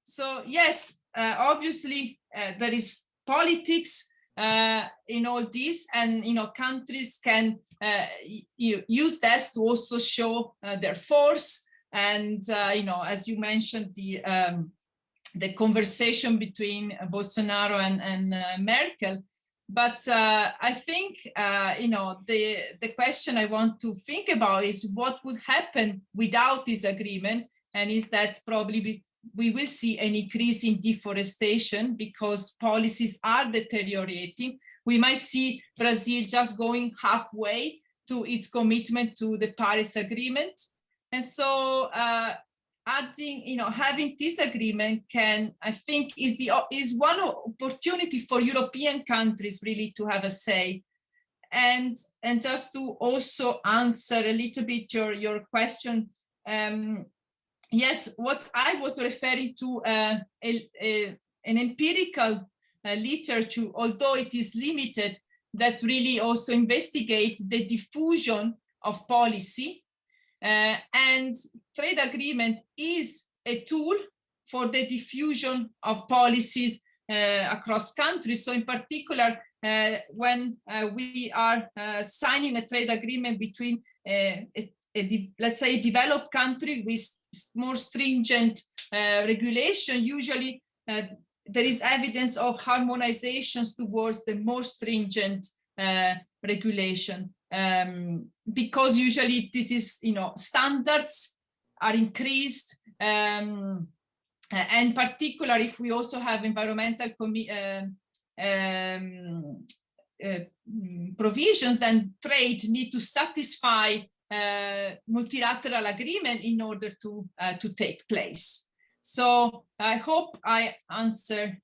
so yes, obviously there is politics in all this, and countries can use that to also show their force. And as you mentioned, the conversation between Bolsonaro and Merkel. But I think the question I want to think about is what would happen without this agreement, and is that probably we will see an increase in deforestation because policies are deteriorating. We might see Brazil just going halfway to its commitment to the Paris Agreement. And so having this agreement I think is one opportunity for European countries really to have a say. And just to also answer a little bit your question, yes, what I was referring to, an empirical literature, although it is limited, that really also investigate the diffusion of policy. And trade agreement is a tool for the diffusion of policies across countries. So in particular, when we are signing a trade agreement between let's say a developed country with more stringent regulation, usually there is evidence of harmonizations towards the more stringent regulation, because usually this is, standards are increased, and particularly if we also have environmental provisions, then trade need to satisfy multilateral agreement in order to take place. So I hope I answer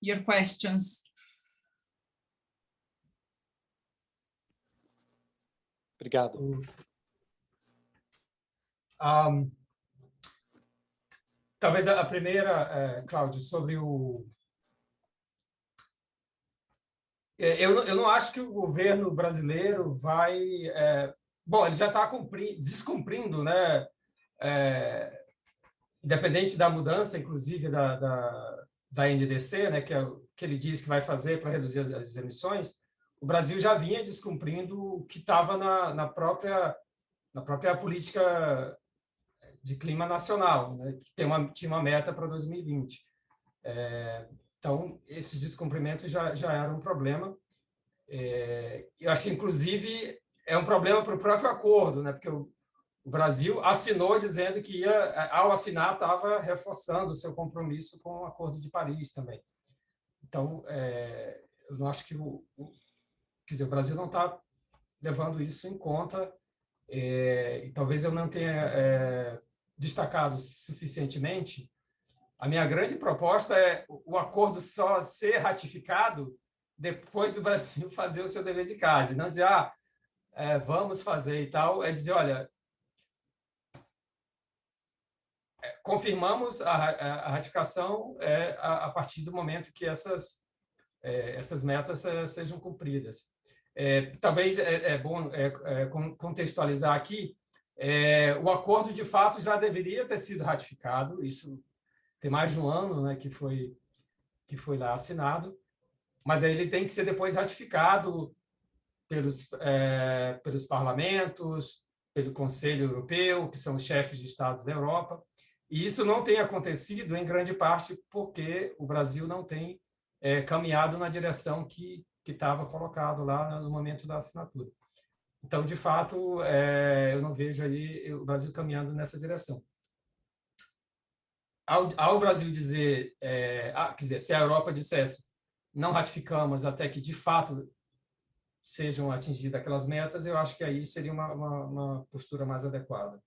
your questions. Obrigado. Talvez a primeira, Cláudio, sobre o... Eu não acho que o governo brasileiro vai... Bom, ele já está descumprindo, né? Independente da mudança, inclusive, da NDC, né? Que ele diz que vai fazer para reduzir as emissões, o Brasil já vinha descumprindo o que estava na própria política de clima nacional, né, que tinha uma meta para 2020. Então, esse descumprimento já era um problema. Eu acho que, inclusive, é um problema para o próprio acordo, né, porque o Brasil assinou dizendo que ao assinar, estava reforçando o seu compromisso com o Acordo de Paris também. Então, eu não acho que quer dizer, o Brasil não está levando isso em conta, e talvez eu não tenha destacado suficientemente. A minha grande proposta é o acordo só ser ratificado depois do Brasil fazer o seu dever de casa, e não dizer, vamos fazer e tal, é dizer, olha, confirmamos a ratificação a partir do momento que essas metas sejam cumpridas. Talvez é bom contextualizar aqui, o acordo, de fato, já deveria ter sido ratificado, isso tem mais de um ano, né, que foi lá assinado, mas ele tem que ser depois ratificado pelos parlamentos, pelo Conselho Europeu, que são os chefes de Estados da Europa, e isso não tem acontecido, em grande parte, porque o Brasil não tem caminhado na direção que estava colocado lá no momento da assinatura. Então, de fato, eu não vejo aí o Brasil caminhando nessa direção. Ao Brasil dizer, quer dizer, se a Europa dissesse não ratificamos até que, de fato, sejam atingidas aquelas metas, eu acho que aí seria uma postura mais adequada.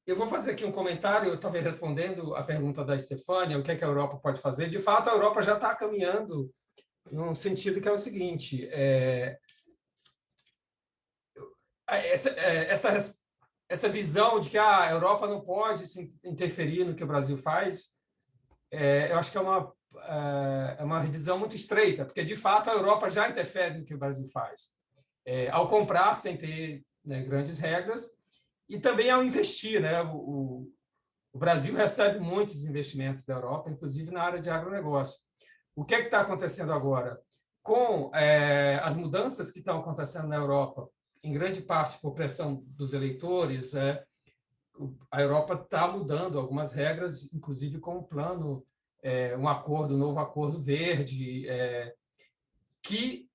Eu vou fazer aqui um comentário, talvez respondendo a pergunta da Stefânia, o que é que a Europa pode fazer. De fato, a Europa já está caminhando num sentido que é o seguinte, essa visão de que a Europa não pode se interferir no que o Brasil faz, eu acho que é uma revisão muito estreita, porque, de fato, a Europa já interfere no que o Brasil faz, ao comprar sem ter, né, grandes regras, e também ao investir, né? O Brasil recebe muitos investimentos da Europa, inclusive na área de agronegócio. O que está acontecendo agora? Com as mudanças que estão acontecendo na Europa, em grande parte por pressão dos eleitores, a Europa está mudando algumas regras, inclusive com um plano, um novo acordo verde, que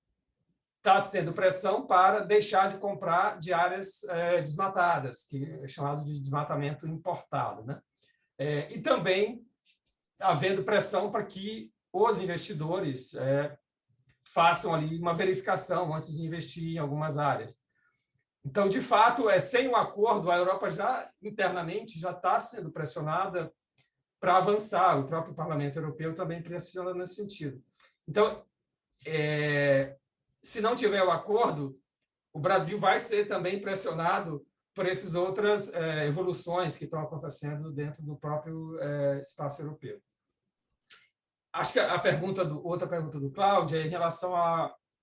está tendo pressão para deixar de comprar de áreas desmatadas, que é chamado de desmatamento importado, né? E também havendo pressão para que os investidores façam ali uma verificação antes de investir em algumas áreas. Então, de fato, sem o acordo, a Europa já internamente já está sendo pressionada para avançar. O próprio Parlamento Europeu também pressiona nesse sentido. Então, se não tiver o acordo, o Brasil vai ser também pressionado por essas outras evoluções que estão acontecendo dentro do próprio espaço europeu. Acho que outra pergunta do Cláudio é em relação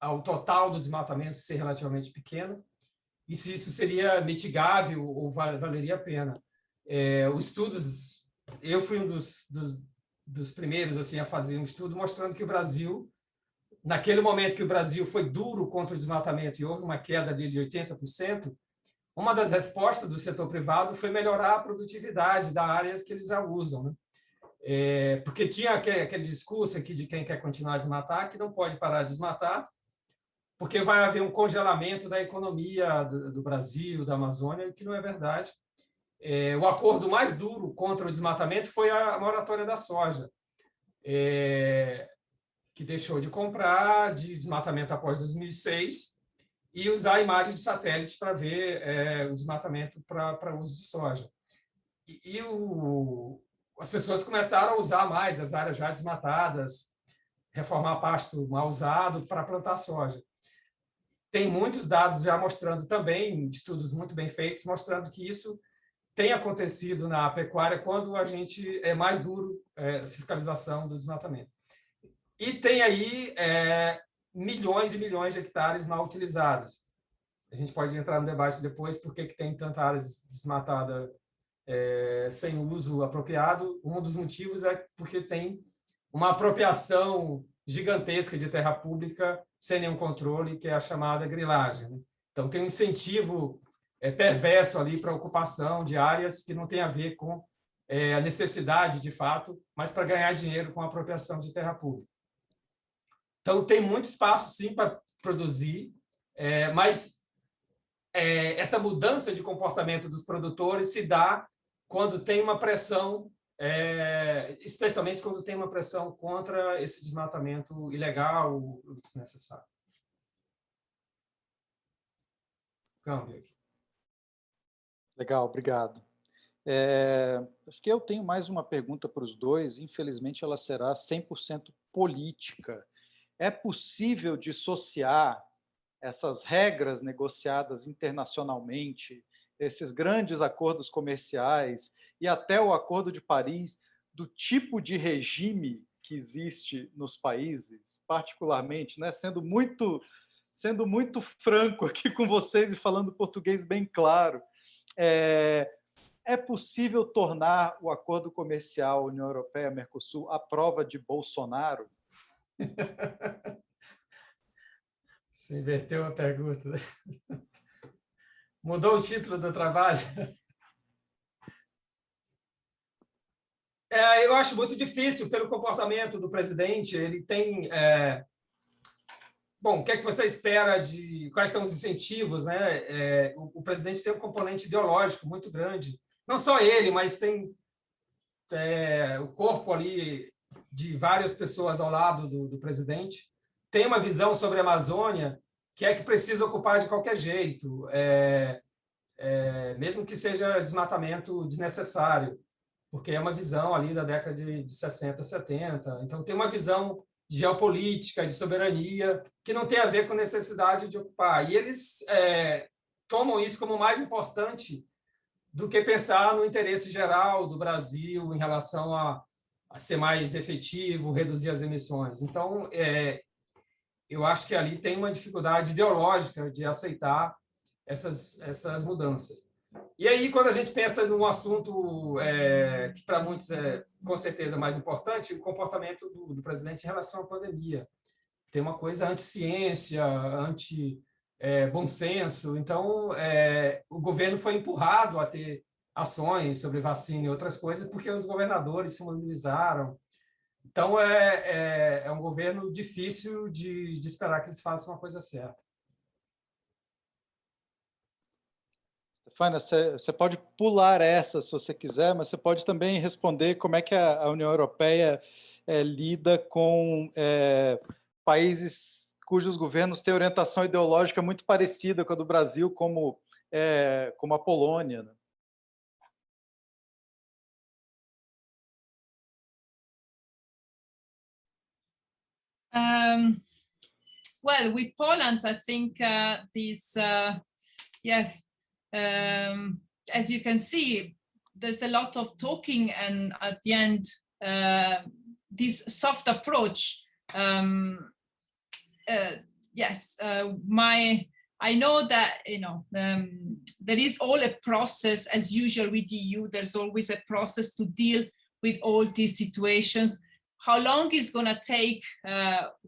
ao total do desmatamento ser relativamente pequeno e se isso seria mitigável ou valeria a pena. Os estudos, eu fui um dos primeiros assim, a fazer um estudo mostrando que o Brasil, naquele momento que o Brasil foi duro contra o desmatamento e houve uma queda de 80%, uma das respostas do setor privado foi melhorar a produtividade das áreas que eles já usam, né? Porque tinha aquele discurso aqui de quem quer continuar a desmatar, que não pode parar de desmatar, porque vai haver um congelamento da economia do Brasil, da Amazônia, que não é verdade. O acordo mais duro contra o desmatamento foi a moratória da soja, que deixou de comprar de desmatamento após 2006 e usar imagens de satélite para ver o desmatamento para uso de soja. As pessoas começaram a usar mais as áreas já desmatadas, reformar pasto mal usado para plantar soja. Tem muitos dados já mostrando também, estudos muito bem feitos, mostrando que isso tem acontecido na pecuária quando a gente é mais duro fiscalização do desmatamento. E tem aí milhões e milhões de hectares mal utilizados. A gente pode entrar no debate depois por que tem tanta área desmatada sem uso apropriado. Um dos motivos é porque tem uma apropriação gigantesca de terra pública sem nenhum controle, que é a chamada grilagem, né? Então, tem um incentivo perverso ali para a ocupação de áreas que não tem a ver com a necessidade, de fato, mas para ganhar dinheiro com a apropriação de terra pública. Então, tem muito espaço, sim, para produzir, mas essa mudança de comportamento dos produtores se dá quando tem uma pressão, especialmente quando tem uma pressão contra esse desmatamento ilegal ou desnecessário. Câmbio aqui. Legal, obrigado. Acho que eu tenho mais uma pergunta para os dois, infelizmente ela será 100% política. É possível dissociar essas regras negociadas internacionalmente, esses grandes acordos comerciais e até o Acordo de Paris, do tipo de regime que existe nos países, particularmente, né? Sendo muito franco aqui com vocês e falando português bem claro, é possível tornar o acordo comercial União Europeia-Mercosul à prova de Bolsonaro? Você inverteu a pergunta. Mudou o título do trabalho? Eu acho muito difícil pelo comportamento do presidente. Ele tem... Bom, o que é que você espera de... Quais são os incentivos, né? O presidente tem um componente ideológico muito grande. Não só ele, mas tem o corpo ali de várias pessoas ao lado do presidente. Tem uma visão sobre a Amazônia que é que precisa ocupar de qualquer jeito, mesmo que seja desmatamento desnecessário, porque é uma visão ali da década de 60, 70. Então, tem uma visão de geopolítica, de soberania, que não tem a ver com necessidade de ocupar. E eles tomam isso como mais importante do que pensar no interesse geral do Brasil em relação a ser mais efetivo, reduzir as emissões. Então, eu acho que ali tem uma dificuldade ideológica de aceitar essas mudanças. E aí, quando a gente pensa num assunto que para muitos é com certeza mais importante, o comportamento do presidente em relação à pandemia. Tem uma coisa anti-ciência, anti-bom senso. Então, o governo foi empurrado a ter ações sobre vacina e outras coisas porque os governadores se mobilizaram. Então, é um governo difícil de esperar que eles façam uma coisa certa. Stefania, você pode pular essa se você quiser, mas você pode também responder como é que a União Europeia lida com países cujos governos têm orientação ideológica muito parecida com a do Brasil, como a Polônia, né? Well, with Poland, I think as you can see, there's a lot of talking, and at the end, this soft approach. I know that there is all a process as usual with the EU. There's always a process to deal with all these situations. How long it's going to take,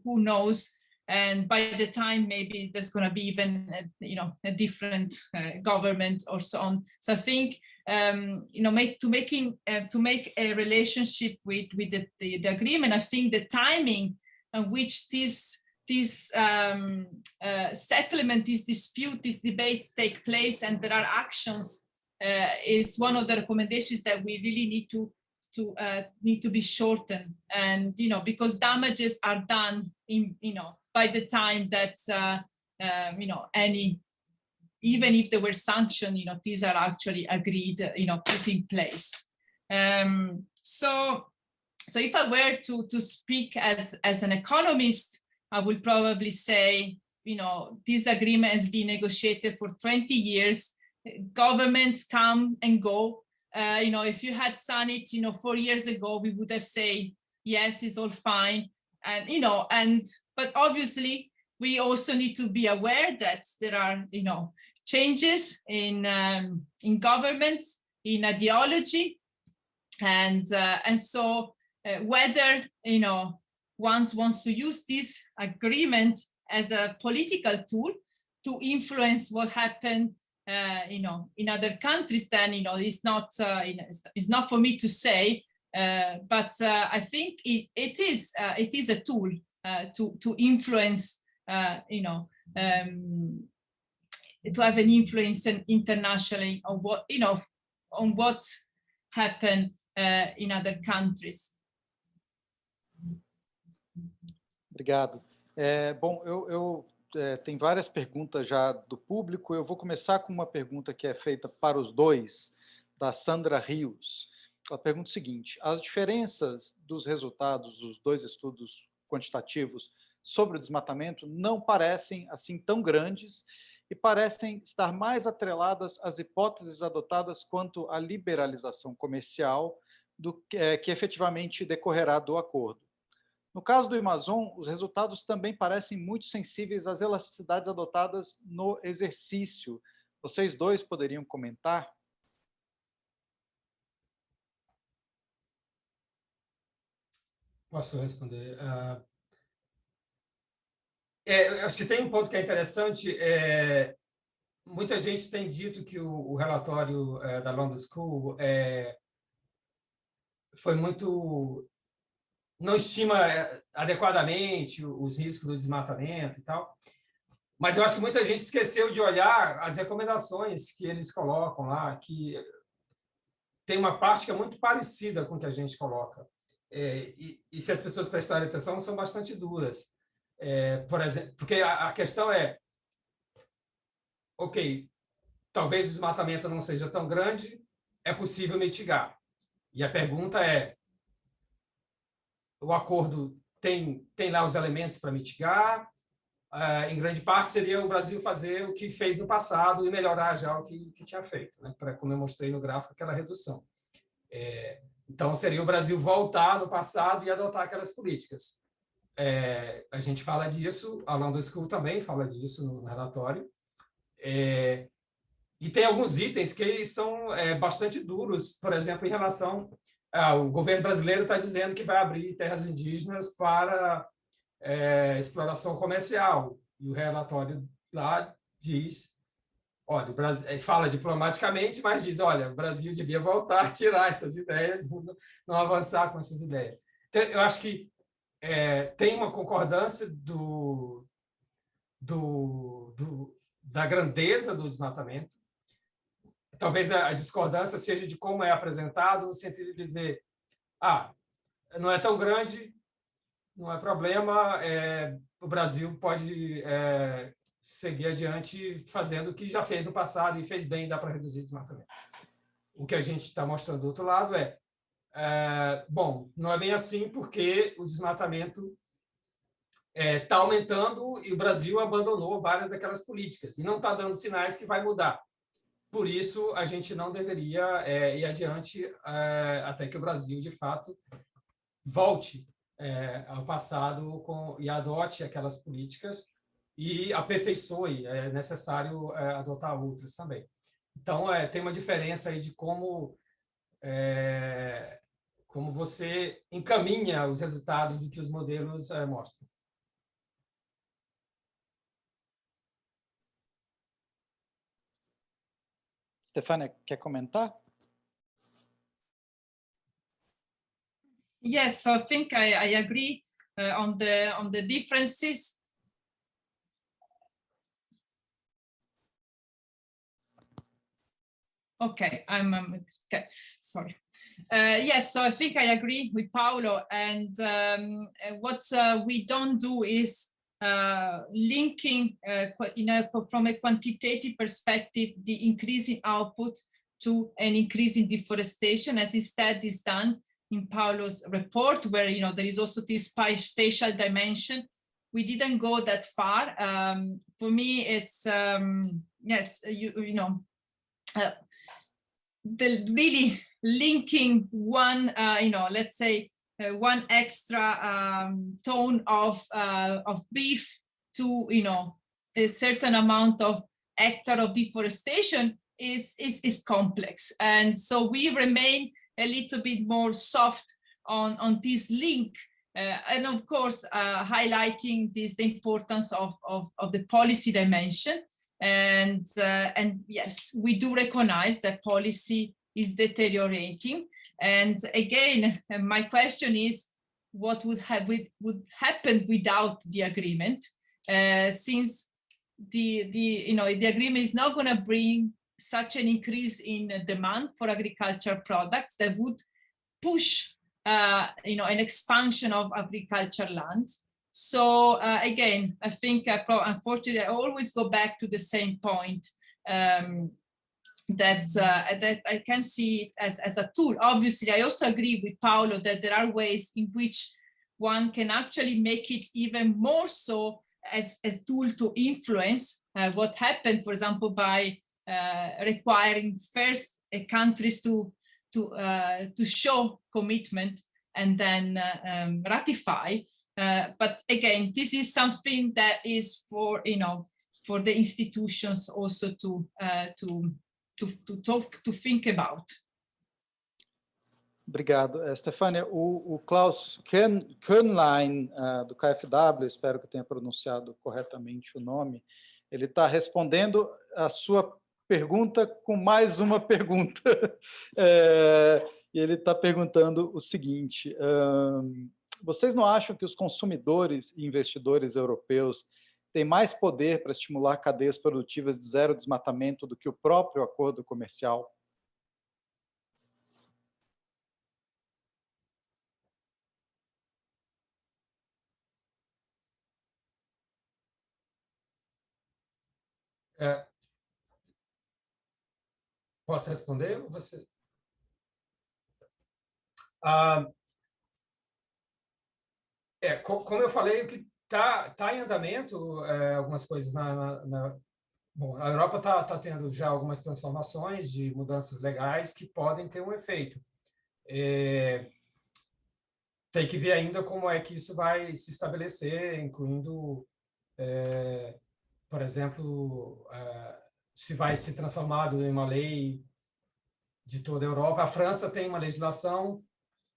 who knows? And by the time, maybe there's going to be even a different government or so on. So I think to make a relationship with the agreement, I think the timing in which this settlement, this dispute, these debates take place, and there are actions, is one of the recommendations that we really need to be shortened. And because damages are done by the time that even if there were sanctions, these are actually agreed, put in place. So if I were to speak as an economist, I would probably say, this agreement has been negotiated for 20 years. Governments come and go. If you had signed it, 4 years ago, we would have said, yes, it's all fine. And, but obviously, we also need to be aware that there are, changes in governments, in ideology. And so whether, one wants to use this agreement as a political tool to influence what happened, in other countries, then it's not for me to say. But I think it is a tool to influence, to have an influence internationally on what happened in other countries. Obrigado. Bom, eu tenho várias perguntas já do público. Eu vou começar com uma pergunta que é feita para os dois, da Sandra Rios. Ela pergunta o seguinte: as diferenças dos resultados dos dois estudos quantitativos sobre o desmatamento não parecem assim tão grandes e parecem estar mais atreladas às hipóteses adotadas quanto à liberalização comercial do que efetivamente decorrerá do acordo. No caso do Amazon, os resultados também parecem muito sensíveis às elasticidades adotadas no exercício. Vocês dois poderiam comentar? Posso responder? Eu acho que tem um ponto que é interessante. Muita gente tem dito que o relatório da London School foi muito... não estima adequadamente os riscos do desmatamento e tal. Mas eu acho que muita gente esqueceu de olhar as recomendações que eles colocam lá, que tem uma parte que é muito parecida com o que a gente coloca. E se as pessoas prestarem atenção, são bastante duras. Por exemplo, porque a questão é, ok, talvez o desmatamento não seja tão grande, é possível mitigar. E a pergunta é, o acordo tem lá os elementos para mitigar? Em grande parte, seria o Brasil fazer o que fez no passado e melhorar já o que tinha feito, né? Como eu mostrei no gráfico, aquela redução. Então, seria o Brasil voltar no passado e adotar aquelas políticas. A gente fala disso, a London School também fala disso no relatório. E tem alguns itens que são bastante duros, por exemplo, em relação ao governo brasileiro está dizendo que vai abrir terras indígenas para exploração comercial. E o relatório lá diz, olha, o Brasil fala diplomaticamente, mas diz, olha, o Brasil devia voltar a tirar essas ideias, não avançar com essas ideias. Então, eu acho que tem uma concordância da grandeza do desmatamento. Talvez a discordância seja de como é apresentado, no sentido de dizer, não é tão grande, não é problema, o Brasil pode seguir adiante fazendo o que já fez no passado e fez bem, dá para reduzir o desmatamento. O que a gente está mostrando do outro lado bom, não é bem assim, porque o desmatamento está aumentando e o Brasil abandonou várias daquelas políticas e não está dando sinais que vai mudar. Por isso, a gente não deveria ir adiante até que o Brasil, de fato, volte ao passado e adote aquelas políticas e aperfeiçoe. É necessário adotar outras também. Então, tem uma diferença aí de como você encaminha os resultados do que os modelos mostram. Stefania, quer comentar? Yes, so I think I agree on the differences. Okay, okay. Sorry. Yes, so I think I agree with Paolo, and what we don't do is linking from a quantitative perspective the increase in output to an increase in deforestation, as instead is done in Paolo's report, where there is also this spatial dimension. We didn't go that far. For me, it's yes, the really linking one, let's say, one extra tone of beef to, a certain amount of hectare of deforestation is complex. And so we remain a little bit more soft on this link. And of course, highlighting the importance of the policy dimension. And yes, we do recognize that policy is deteriorating. And again, my question is, what would happen without the agreement? Since the agreement is not going to bring such an increase in demand for agricultural products that would push an expansion of agricultural land. So again, I think unfortunately I always go back to the same point, that I can see it as a tool. Obviously, I also agree with Paolo that there are ways in which one can actually make it even more so as tool to influence what happened, for example, by requiring first countries to show commitment and then ratify. But again, this is something that is for the institutions also to think about. Obrigado, Stefania. O Klaus Köhnlein, do KfW, espero que eu tenha pronunciado corretamente o nome, ele está respondendo a sua pergunta com mais uma pergunta. E ele está perguntando o seguinte: vocês não acham que os consumidores e investidores europeus têm mais poder para estimular cadeias produtivas de zero desmatamento do que o próprio acordo comercial? Posso responder? Ou você? Como eu falei, o que está em andamento, algumas coisas Bom, a Europa está tendo já algumas transformações de mudanças legais que podem ter um efeito. Tem que ver ainda como é que isso vai se estabelecer, incluindo, por exemplo, se vai ser transformado em uma lei de toda a Europa. A França tem uma legislação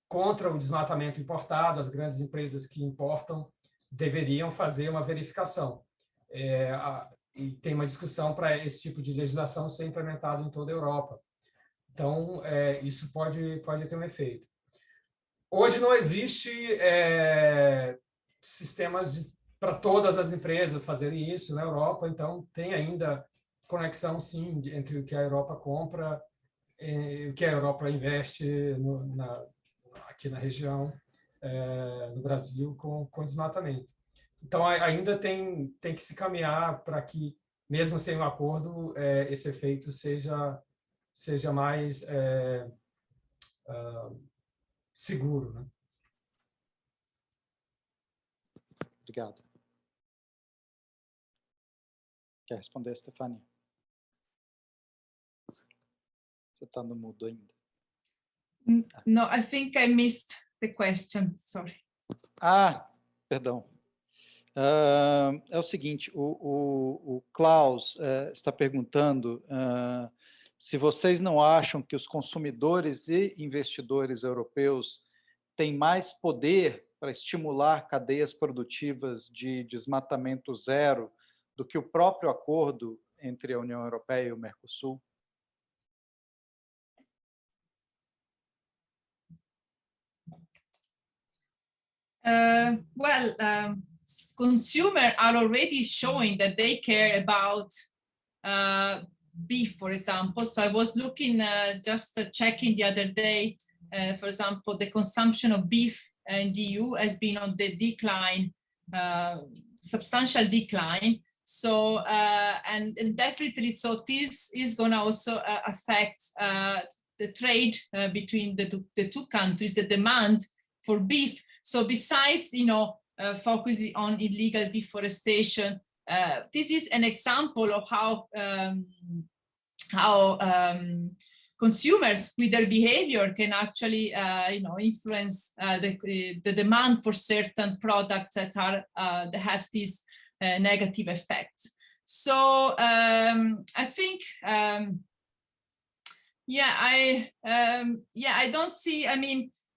contra o desmatamento importado. As grandes empresas que importam deveriam fazer uma verificação. E tem uma discussão para esse tipo de legislação ser implementado em toda a Europa. Então, isso pode ter um efeito. Hoje não existe sistemas para todas as empresas fazerem isso na Europa, então tem ainda conexão, sim, entre o que a Europa compra e o que a Europa investe aqui na região, no Brasil, com desmatamento. Então, ainda tem que se caminhar para que, mesmo sem um acordo, esse efeito seja mais seguro, né? Obrigado. Quer responder, Stefania? Você está no mudo ainda. No, I think I missed the question. Sorry. Perdão. É o seguinte, o Klaus está perguntando se vocês não acham que os consumidores e investidores europeus têm mais poder para estimular cadeias produtivas de desmatamento zero do que o próprio acordo entre a União Europeia e o Mercosul? Consumers are already showing that they care about beef, for example. So I was looking, just checking the other day, for example, the consumption of beef in the EU has been on the decline, substantial decline. So, and definitely, so this is going to also affect the trade between the two countries, the demand for beef. So besides, focusing on illegal deforestation, this is an example of how consumers with their behavior can actually, influence the demand for certain products that have these negative effects. So I think, I don't see.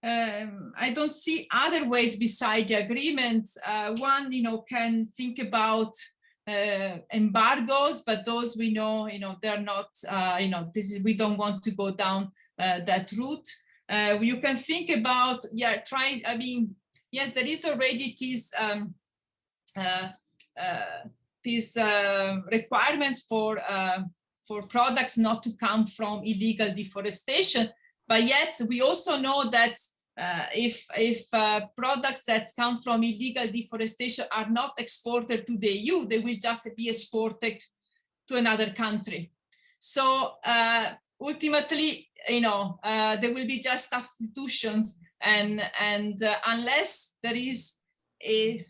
I don't see other ways beside the agreement. One, can think about embargoes, but those we know, they're not, we don't want to go down that route. You can think about, yes, there is already these requirements for products not to come from illegal deforestation, but yet we also know that if products that come from illegal deforestation are not exported to the EU, they will just be exported to another country. So ultimately, there will be just substitutions, and unless there is a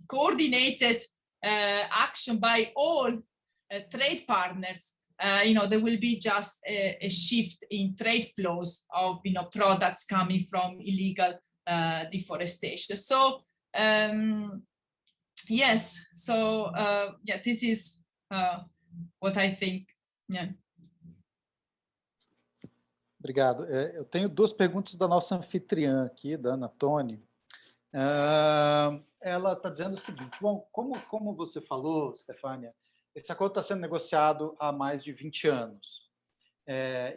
coordinated action by all trade partners, there will be just a shift in trade flows of products coming from illegal deforestation. So yes, so this is what I think. Yeah. Obrigado. Eu tenho duas perguntas da nossa anfitriã aqui, da Ana Toni. Ela está dizendo o seguinte: bom, como você falou, Stefania, esse acordo está sendo negociado há mais de 20 anos.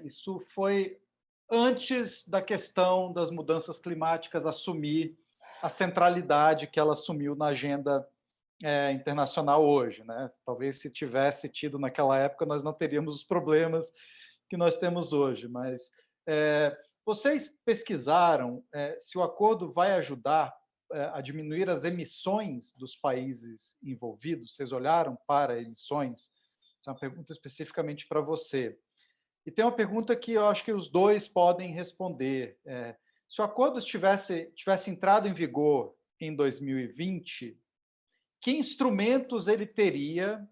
Isso foi antes da questão das mudanças climáticas assumir a centralidade que ela assumiu na agenda internacional hoje, né? Talvez se tivesse tido naquela época, nós não teríamos os problemas que nós temos hoje. Mas vocês pesquisaram se o acordo vai ajudar a diminuir as emissões dos países envolvidos? Vocês olharam para emissões? Essa é uma pergunta especificamente para você. E tem uma pergunta que eu acho que os dois podem responder. Se o acordo tivesse entrado em vigor em 2020, que instrumentos ele teria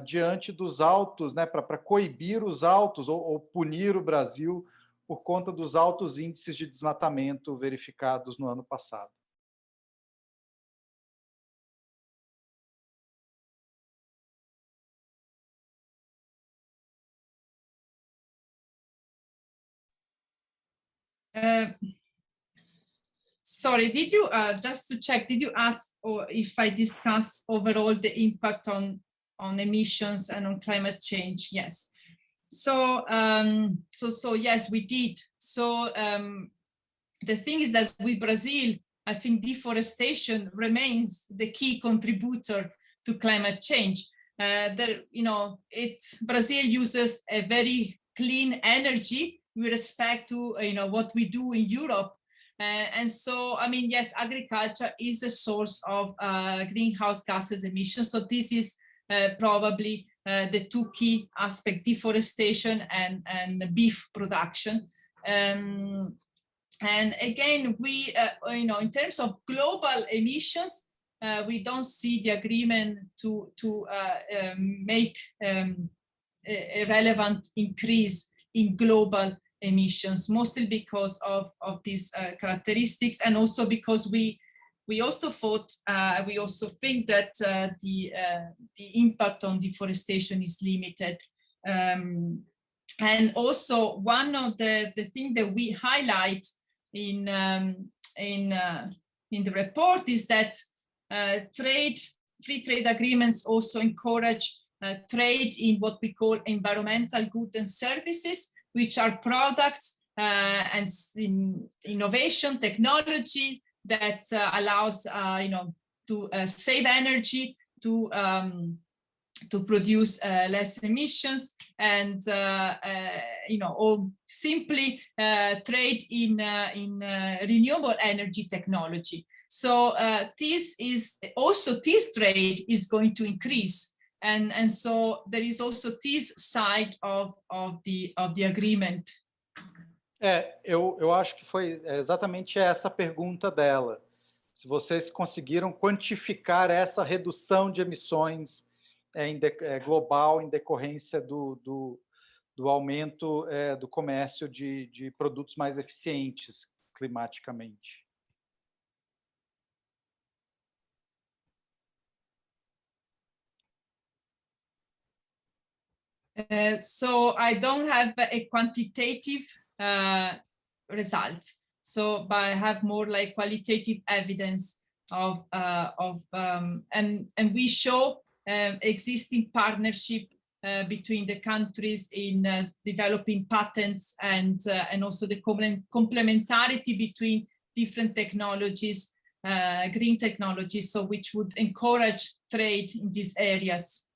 diante dos autos, né, para coibir os autos ou punir o Brasil por conta dos altos índices de desmatamento verificados no ano passado? Sorry, did you, just to check, did you ask or if I discuss overall the impact on emissions and on climate change? Yes. So, so yes, we did. So the thing is that with Brazil, I think deforestation remains the key contributor to climate change. Brazil uses a very clean energy with respect to what we do in Europe. And so, I mean, yes, agriculture is a source of greenhouse gases emissions. So this is probably the two key aspects: deforestation and beef production. And again, we, in terms of global emissions, we don't see the agreement to make a relevant increase in global emissions, mostly because of these characteristics, and also because we also think that the impact on deforestation is limited. And also, one of the things that we highlight in the report is that free trade agreements also encourage trade in what we call environmental goods and services, which are products and innovation technology that allows to save energy, to produce less emissions, and or simply trade in renewable energy technology. So this trade is going to increase. And so there is also this side of the agreement. Eu acho que foi exatamente essa a pergunta dela. Se vocês conseguiram quantificar essa redução de emissões global em decorrência do aumento do comércio de produtos mais eficientes climaticamente. So I don't have a quantitative result. So, but I have more like qualitative evidence of and we show existing partnership between the countries in developing patents and also the complementarity between different technologies, green technologies, so which would encourage trade in these areas.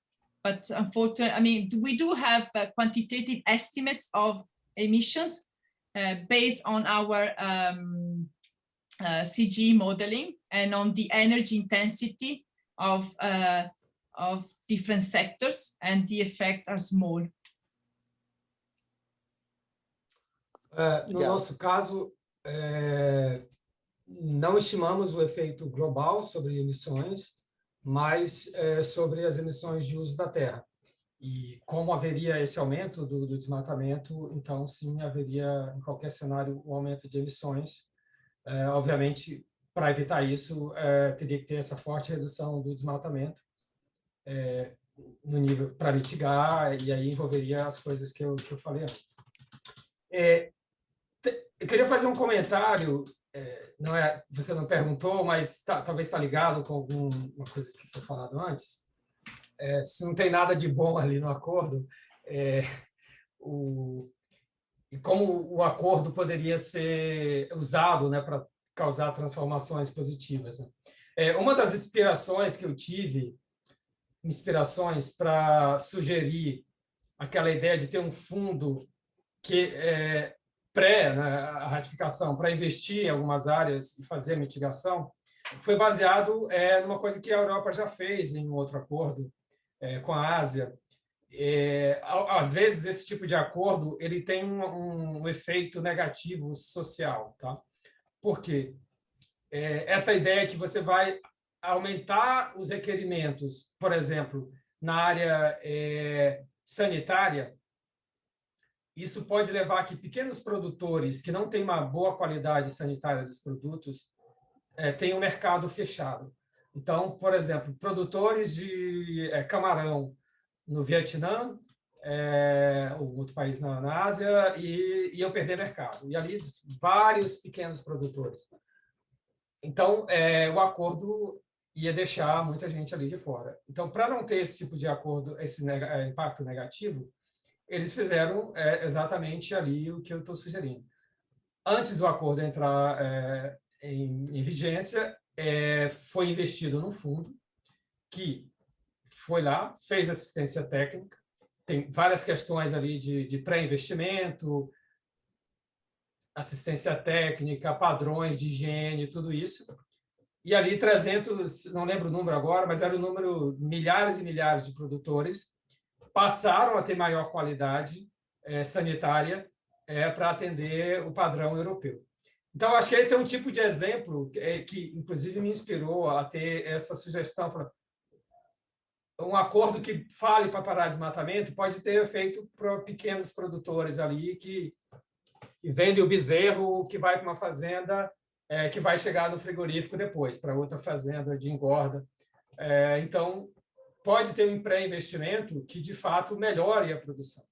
But unfortunately, I mean, we do have quantitative estimates of emissions based on our CG modeling and on the energy intensity of different sectors, and the effects are small. No nosso caso, não estimamos o efeito global sobre emissões, mas sobre as emissões de uso da terra. E como haveria esse aumento do desmatamento, então sim, haveria em qualquer cenário um aumento de emissões. Obviamente, para evitar isso, teria que ter essa forte redução do desmatamento no nível para mitigar, e aí envolveria as coisas que eu falei antes. Eu queria fazer um comentário. Você não perguntou, mas talvez está ligado com alguma coisa que foi falado antes. Se não tem nada de bom ali no acordo, e como o acordo poderia ser usado, né, para causar transformações positivas, né? Uma das inspirações que eu tive, para sugerir aquela ideia de ter um fundo que a ratificação, para investir em algumas áreas e fazer a mitigação, foi baseado numa coisa que a Europa já fez em um outro acordo com a Ásia. Às vezes, esse tipo de acordo ele tem um efeito negativo social. Tá? Por quê? Essa ideia que você vai aumentar os requerimentos, por exemplo, na área sanitária, isso pode levar a que pequenos produtores que não têm uma boa qualidade sanitária dos produtos tenham um mercado fechado. Então, por exemplo, produtores de camarão no Vietnã ou outro país na Ásia, e iam perder mercado. E ali vários pequenos produtores. Então, o acordo ia deixar muita gente ali de fora. Então, para não ter esse tipo de acordo, esse impacto negativo, eles fizeram exatamente ali o que eu estou sugerindo. Antes do acordo entrar em vigência, foi investido num fundo que foi lá, fez assistência técnica, tem várias questões ali de pré-investimento, assistência técnica, padrões de higiene, tudo isso. E ali 300, não lembro o número agora, mas era o número, milhares e milhares de produtores passaram a ter maior qualidade sanitária para atender o padrão europeu. Então, acho que esse é um tipo de exemplo que inclusive, me inspirou a ter essa sugestão. Um acordo que fale para parar desmatamento pode ter efeito para pequenos produtores ali que vendem o bezerro que vai para uma fazenda que vai chegar no frigorífico depois, para outra fazenda de engorda. Então, pode ter um pré-investimento que, de fato, melhore a produção.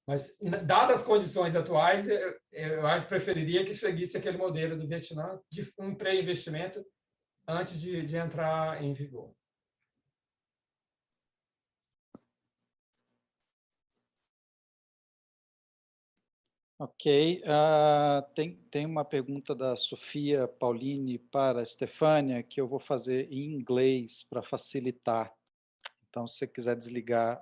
Mas, dadas as condições atuais, eu preferiria que seguisse aquele modelo do Vietnã de um pré-investimento antes de entrar em vigor. Ok, tem uma pergunta da Sofia Pauline para a Stefânia, que eu vou fazer em inglês para facilitar. Então, se você quiser desligar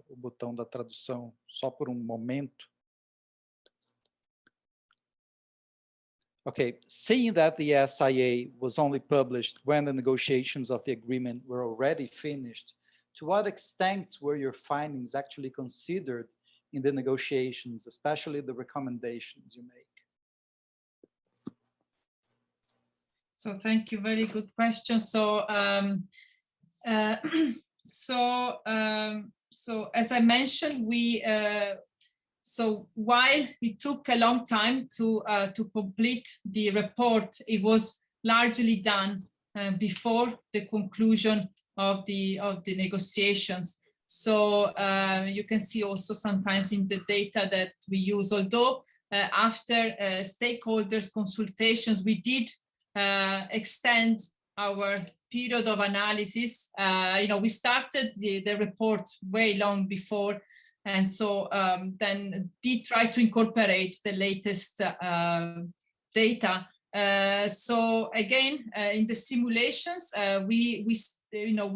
o botão da tradução só por um momento. Okay, seeing that the SIA was only published when the negotiations of the agreement were already finished, to what extent were your findings actually considered in the negotiations, especially the recommendations you make? So thank you, very good question. So so as I mentioned, so while it took a long time to complete the report, it was largely done before the conclusion of the negotiations. So you can see also sometimes in the data that we use, although after stakeholders consultations, we did extend our period of analysis. We started the report way long before, and so then did try to incorporate the latest data. So again, in the simulations, we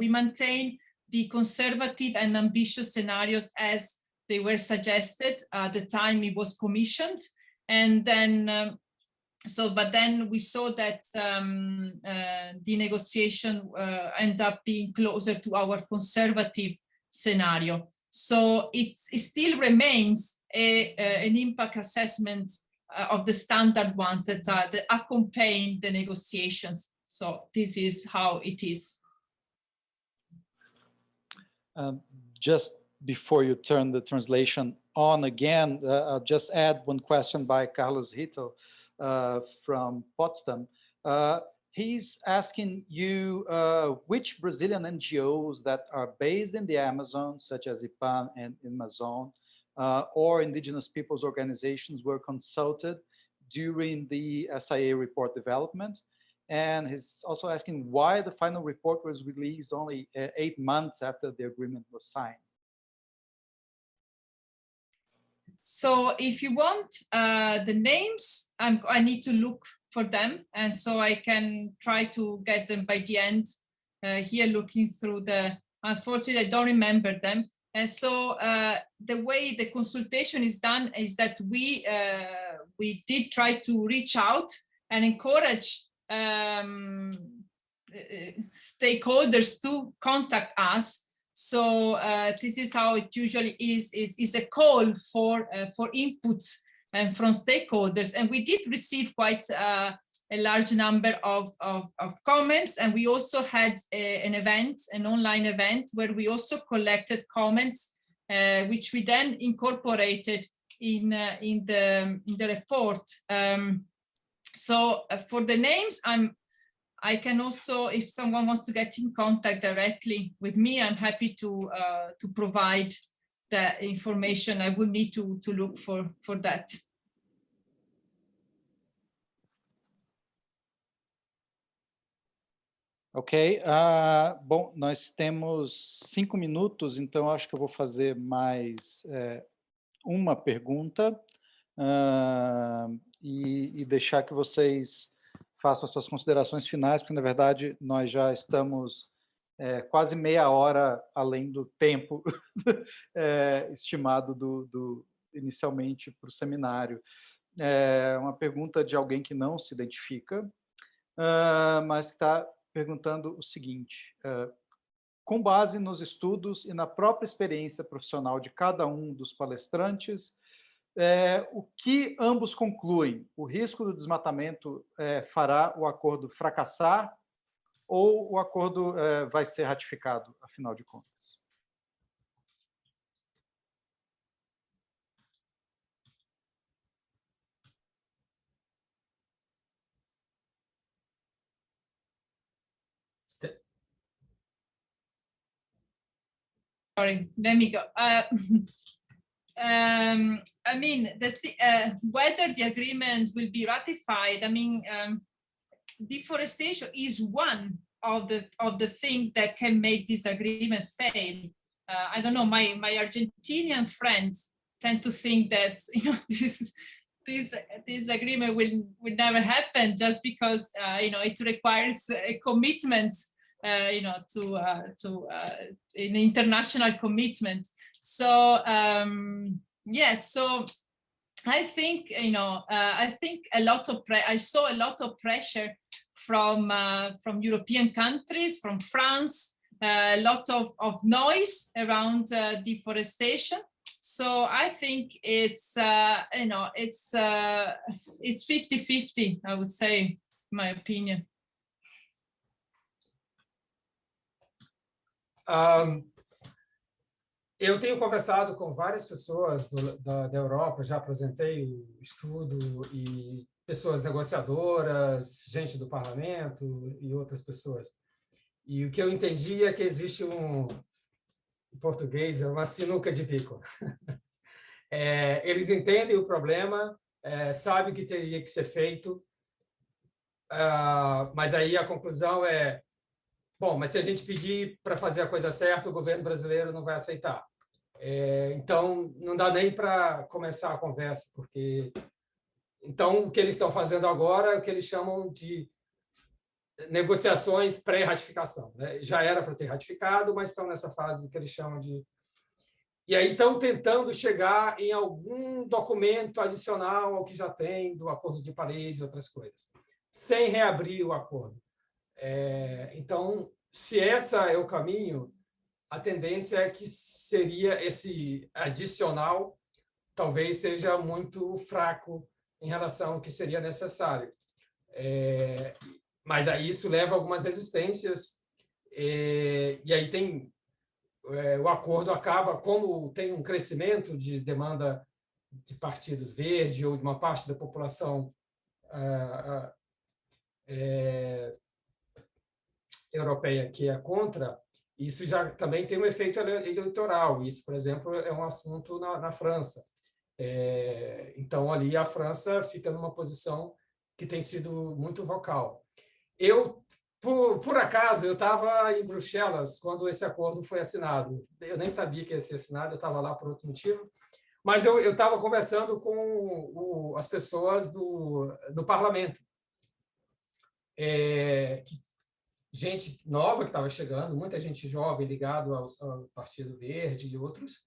maintain the conservative and ambitious scenarios as they were suggested at the time it was commissioned, and then but then we saw that the negotiation ended up being closer to our conservative scenario. So it still remains an impact assessment of the standard ones that accompany the negotiations. So this is how it is. Just before you turn the translation on again, I'll just add one question by Carlos Rito from Potsdam. He's asking you which Brazilian NGOs that are based in the Amazon, such as IPAN and Amazon, or indigenous peoples organizations were consulted during the SIA report development. And he's also asking why the final report was released only 8 months after the agreement was signed. So if you want the names, I need to look for them. And so I can try to get them by the end here looking through unfortunately, I don't remember them. And so the way the consultation is done is that we did try to reach out and encourage stakeholders to contact us. So this is how it usually is a call for inputs from stakeholders. And we did receive quite a large number of comments. And we also had an online event where we also collected comments, which we then incorporated in the report. So for the names, I can also, if someone wants to get in contact directly with me, I'm happy to provide the information, I would need to look for that. Ok. Bom, nós temos 5 minutos, então acho que eu vou fazer mais uma pergunta e deixar que vocês façam as suas considerações finais, porque, na verdade, nós já estamos quase meia hora além do tempo estimado inicialmente para o seminário. Uma pergunta de alguém que não se identifica, mas que está perguntando o seguinte: com base nos estudos e na própria experiência profissional de cada um dos palestrantes, o que ambos concluem? O risco do desmatamento fará o acordo fracassar ou o acordo vai ser ratificado, afinal de contas? Sorry, let me go. I mean, whether the agreement will be ratified, I mean, deforestation is one of the things that can make this agreement fail. I don't know, my Argentinian friends tend to think that, you know, this agreement will never happen just because it requires a commitment, to an international commitment. So yes, so I think I think I saw a lot of pressure from European countries, from France, a lot of noise around deforestation. So I think it's 50-50, I would say, in my opinion. Eu tenho conversado com várias pessoas da Europa, já apresentei o estudo, e pessoas negociadoras, gente do parlamento e outras pessoas. E o que eu entendi é que existe em português, uma sinuca de bico. Eles entendem o problema, sabem que teria que ser feito, mas aí a conclusão é: bom, mas se a gente pedir para fazer a coisa certa, o governo brasileiro não vai aceitar. Então, não dá nem para começar a conversa, porque então o que eles estão fazendo agora é o que eles chamam de negociações pré-ratificação, né? Já era para ter ratificado, mas estão nessa fase que eles chamam de... E aí estão tentando chegar em algum documento adicional ao que já tem do Acordo de Paris e outras coisas, sem reabrir o acordo. Então, se esse é o caminho, a tendência é que seria esse adicional, talvez seja muito fraco em relação ao que seria necessário. Mas aí isso leva a algumas resistências, e aí tem o acordo acaba, como tem um crescimento de demanda de partidos verdes ou de uma parte da população europeia que é contra, isso já também tem um efeito eleitoral. Isso, por exemplo, é um assunto na França. Então, ali a França fica numa posição que tem sido muito vocal. Por acaso, eu estava em Bruxelas quando esse acordo foi assinado. Eu nem sabia que ia ser assinado, eu estava lá por outro motivo. Mas eu estava conversando com as pessoas do parlamento. Gente nova que estava chegando, muita gente jovem ligado ao Partido Verde e outros,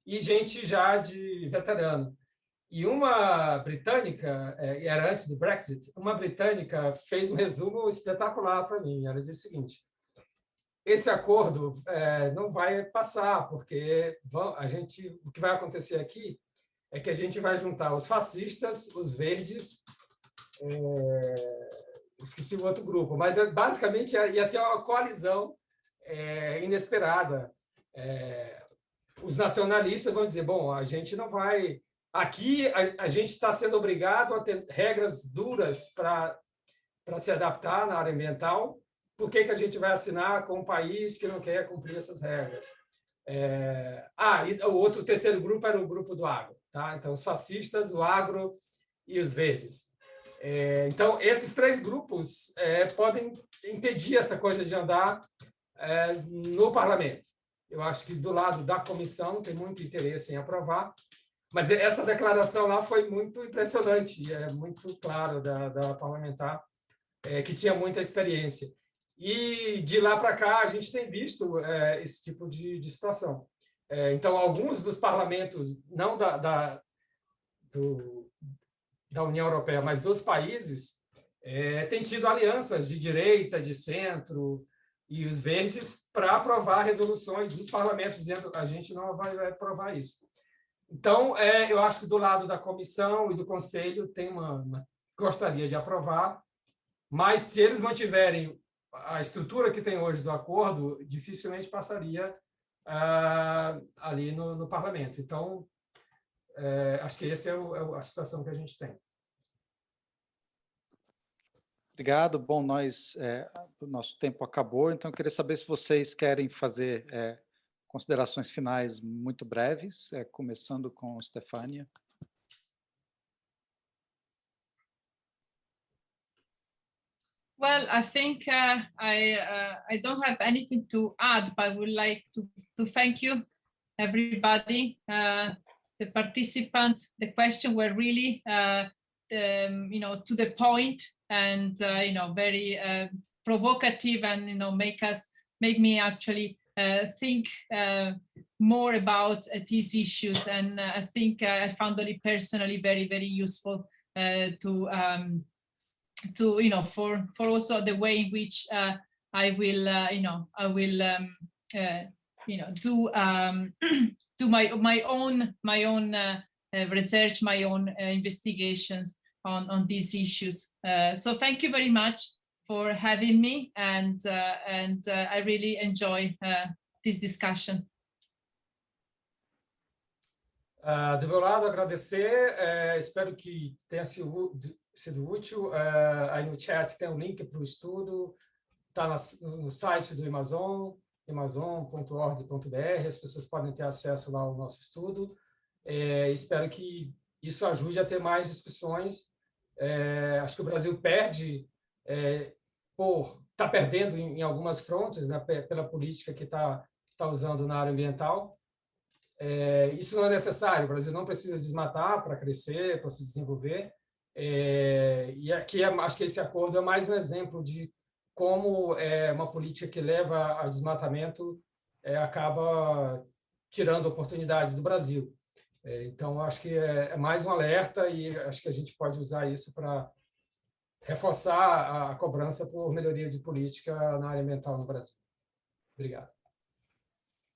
e gente já de veterano. E uma britânica, era antes do Brexit, uma britânica fez um resumo espetacular para mim. Ela disse o seguinte: esse acordo não vai passar, porque o que vai acontecer aqui é que a gente vai juntar os fascistas, os verdes, esqueci o outro grupo, mas basicamente ia ter uma coalizão inesperada. Os nacionalistas vão dizer: bom, a gente não vai... Aqui a gente está sendo obrigado a ter regras duras para se adaptar na área ambiental. Por que a gente vai assinar com um país que não quer cumprir essas regras? E o terceiro grupo era o grupo do agro. Tá? Então, os fascistas, o agro e os verdes. Então, esses três grupos podem impedir essa coisa de andar no parlamento. Eu acho que do lado da comissão tem muito interesse em aprovar, mas essa declaração lá foi muito impressionante, é muito claro da parlamentar, que tinha muita experiência. E de lá para cá a gente tem visto esse tipo de situação. Então, alguns dos parlamentos, não da União Europeia, mas dos países, têm tido alianças de direita, de centro e os verdes para aprovar resoluções dos parlamentos dizendo a gente não vai aprovar isso. Então, eu acho que do lado da comissão e do conselho tem gostaria de aprovar, mas se eles mantiverem a estrutura que tem hoje do acordo, dificilmente passaria ali no parlamento. Então, acho que essa é a situação que a gente tem. Obrigado. Bom, o nosso tempo acabou, então eu queria saber se vocês querem fazer considerações finais muito breves, começando com Stefania. Well, I think I don't have anything to add, but I would like to thank you, everybody, the participants. The questions were really, to the point and very provocative, and make me actually think more about these issues. And I think I found it personally very, very useful for also the way in which I will do my own research, my own investigations on these issues. So thank you very much for having me, and I really enjoy this discussion. Do meu lado, agradecer. Espero que tenha sido útil. Aí no chat tem um link para o estudo, está no site do Amazon, amazon.org.br. As pessoas podem ter acesso lá ao nosso estudo. Espero que isso ajude a ter mais discussões. Acho que o Brasil perde está perdendo em algumas frontes, né, pela política que está usando na área ambiental. Isso não é necessário. O Brasil não precisa desmatar para crescer, para se desenvolver. E aqui acho que esse acordo é mais um exemplo de como uma política que leva a desmatamento acaba tirando oportunidades do Brasil. Então, acho que é mais um alerta e acho que a gente pode usar isso para reforçar a cobrança por melhoria de política na área ambiental no Brasil. Obrigado.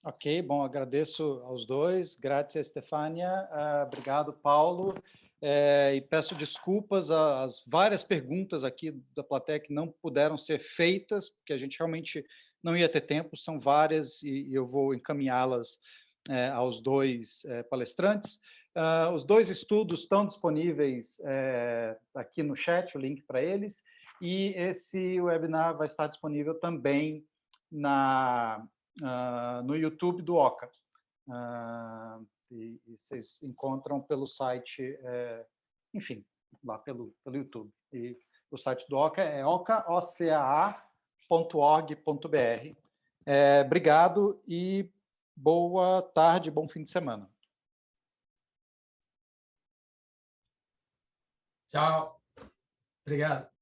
Ok, bom, agradeço aos dois. Grazie, Stefania. Obrigado, Paulo. E peço desculpas às várias perguntas aqui da plateia que não puderam ser feitas, porque a gente realmente não ia ter tempo, são várias e eu vou encaminhá-las aos dois palestrantes. Os dois estudos estão disponíveis aqui no chat, o link para eles, e esse webinar vai estar disponível também no YouTube do OCA. E vocês encontram pelo site, enfim, lá pelo YouTube. E o site do OCA é ocaa.org.br. Obrigado e boa tarde, bom fim de semana. Tchau. Obrigado.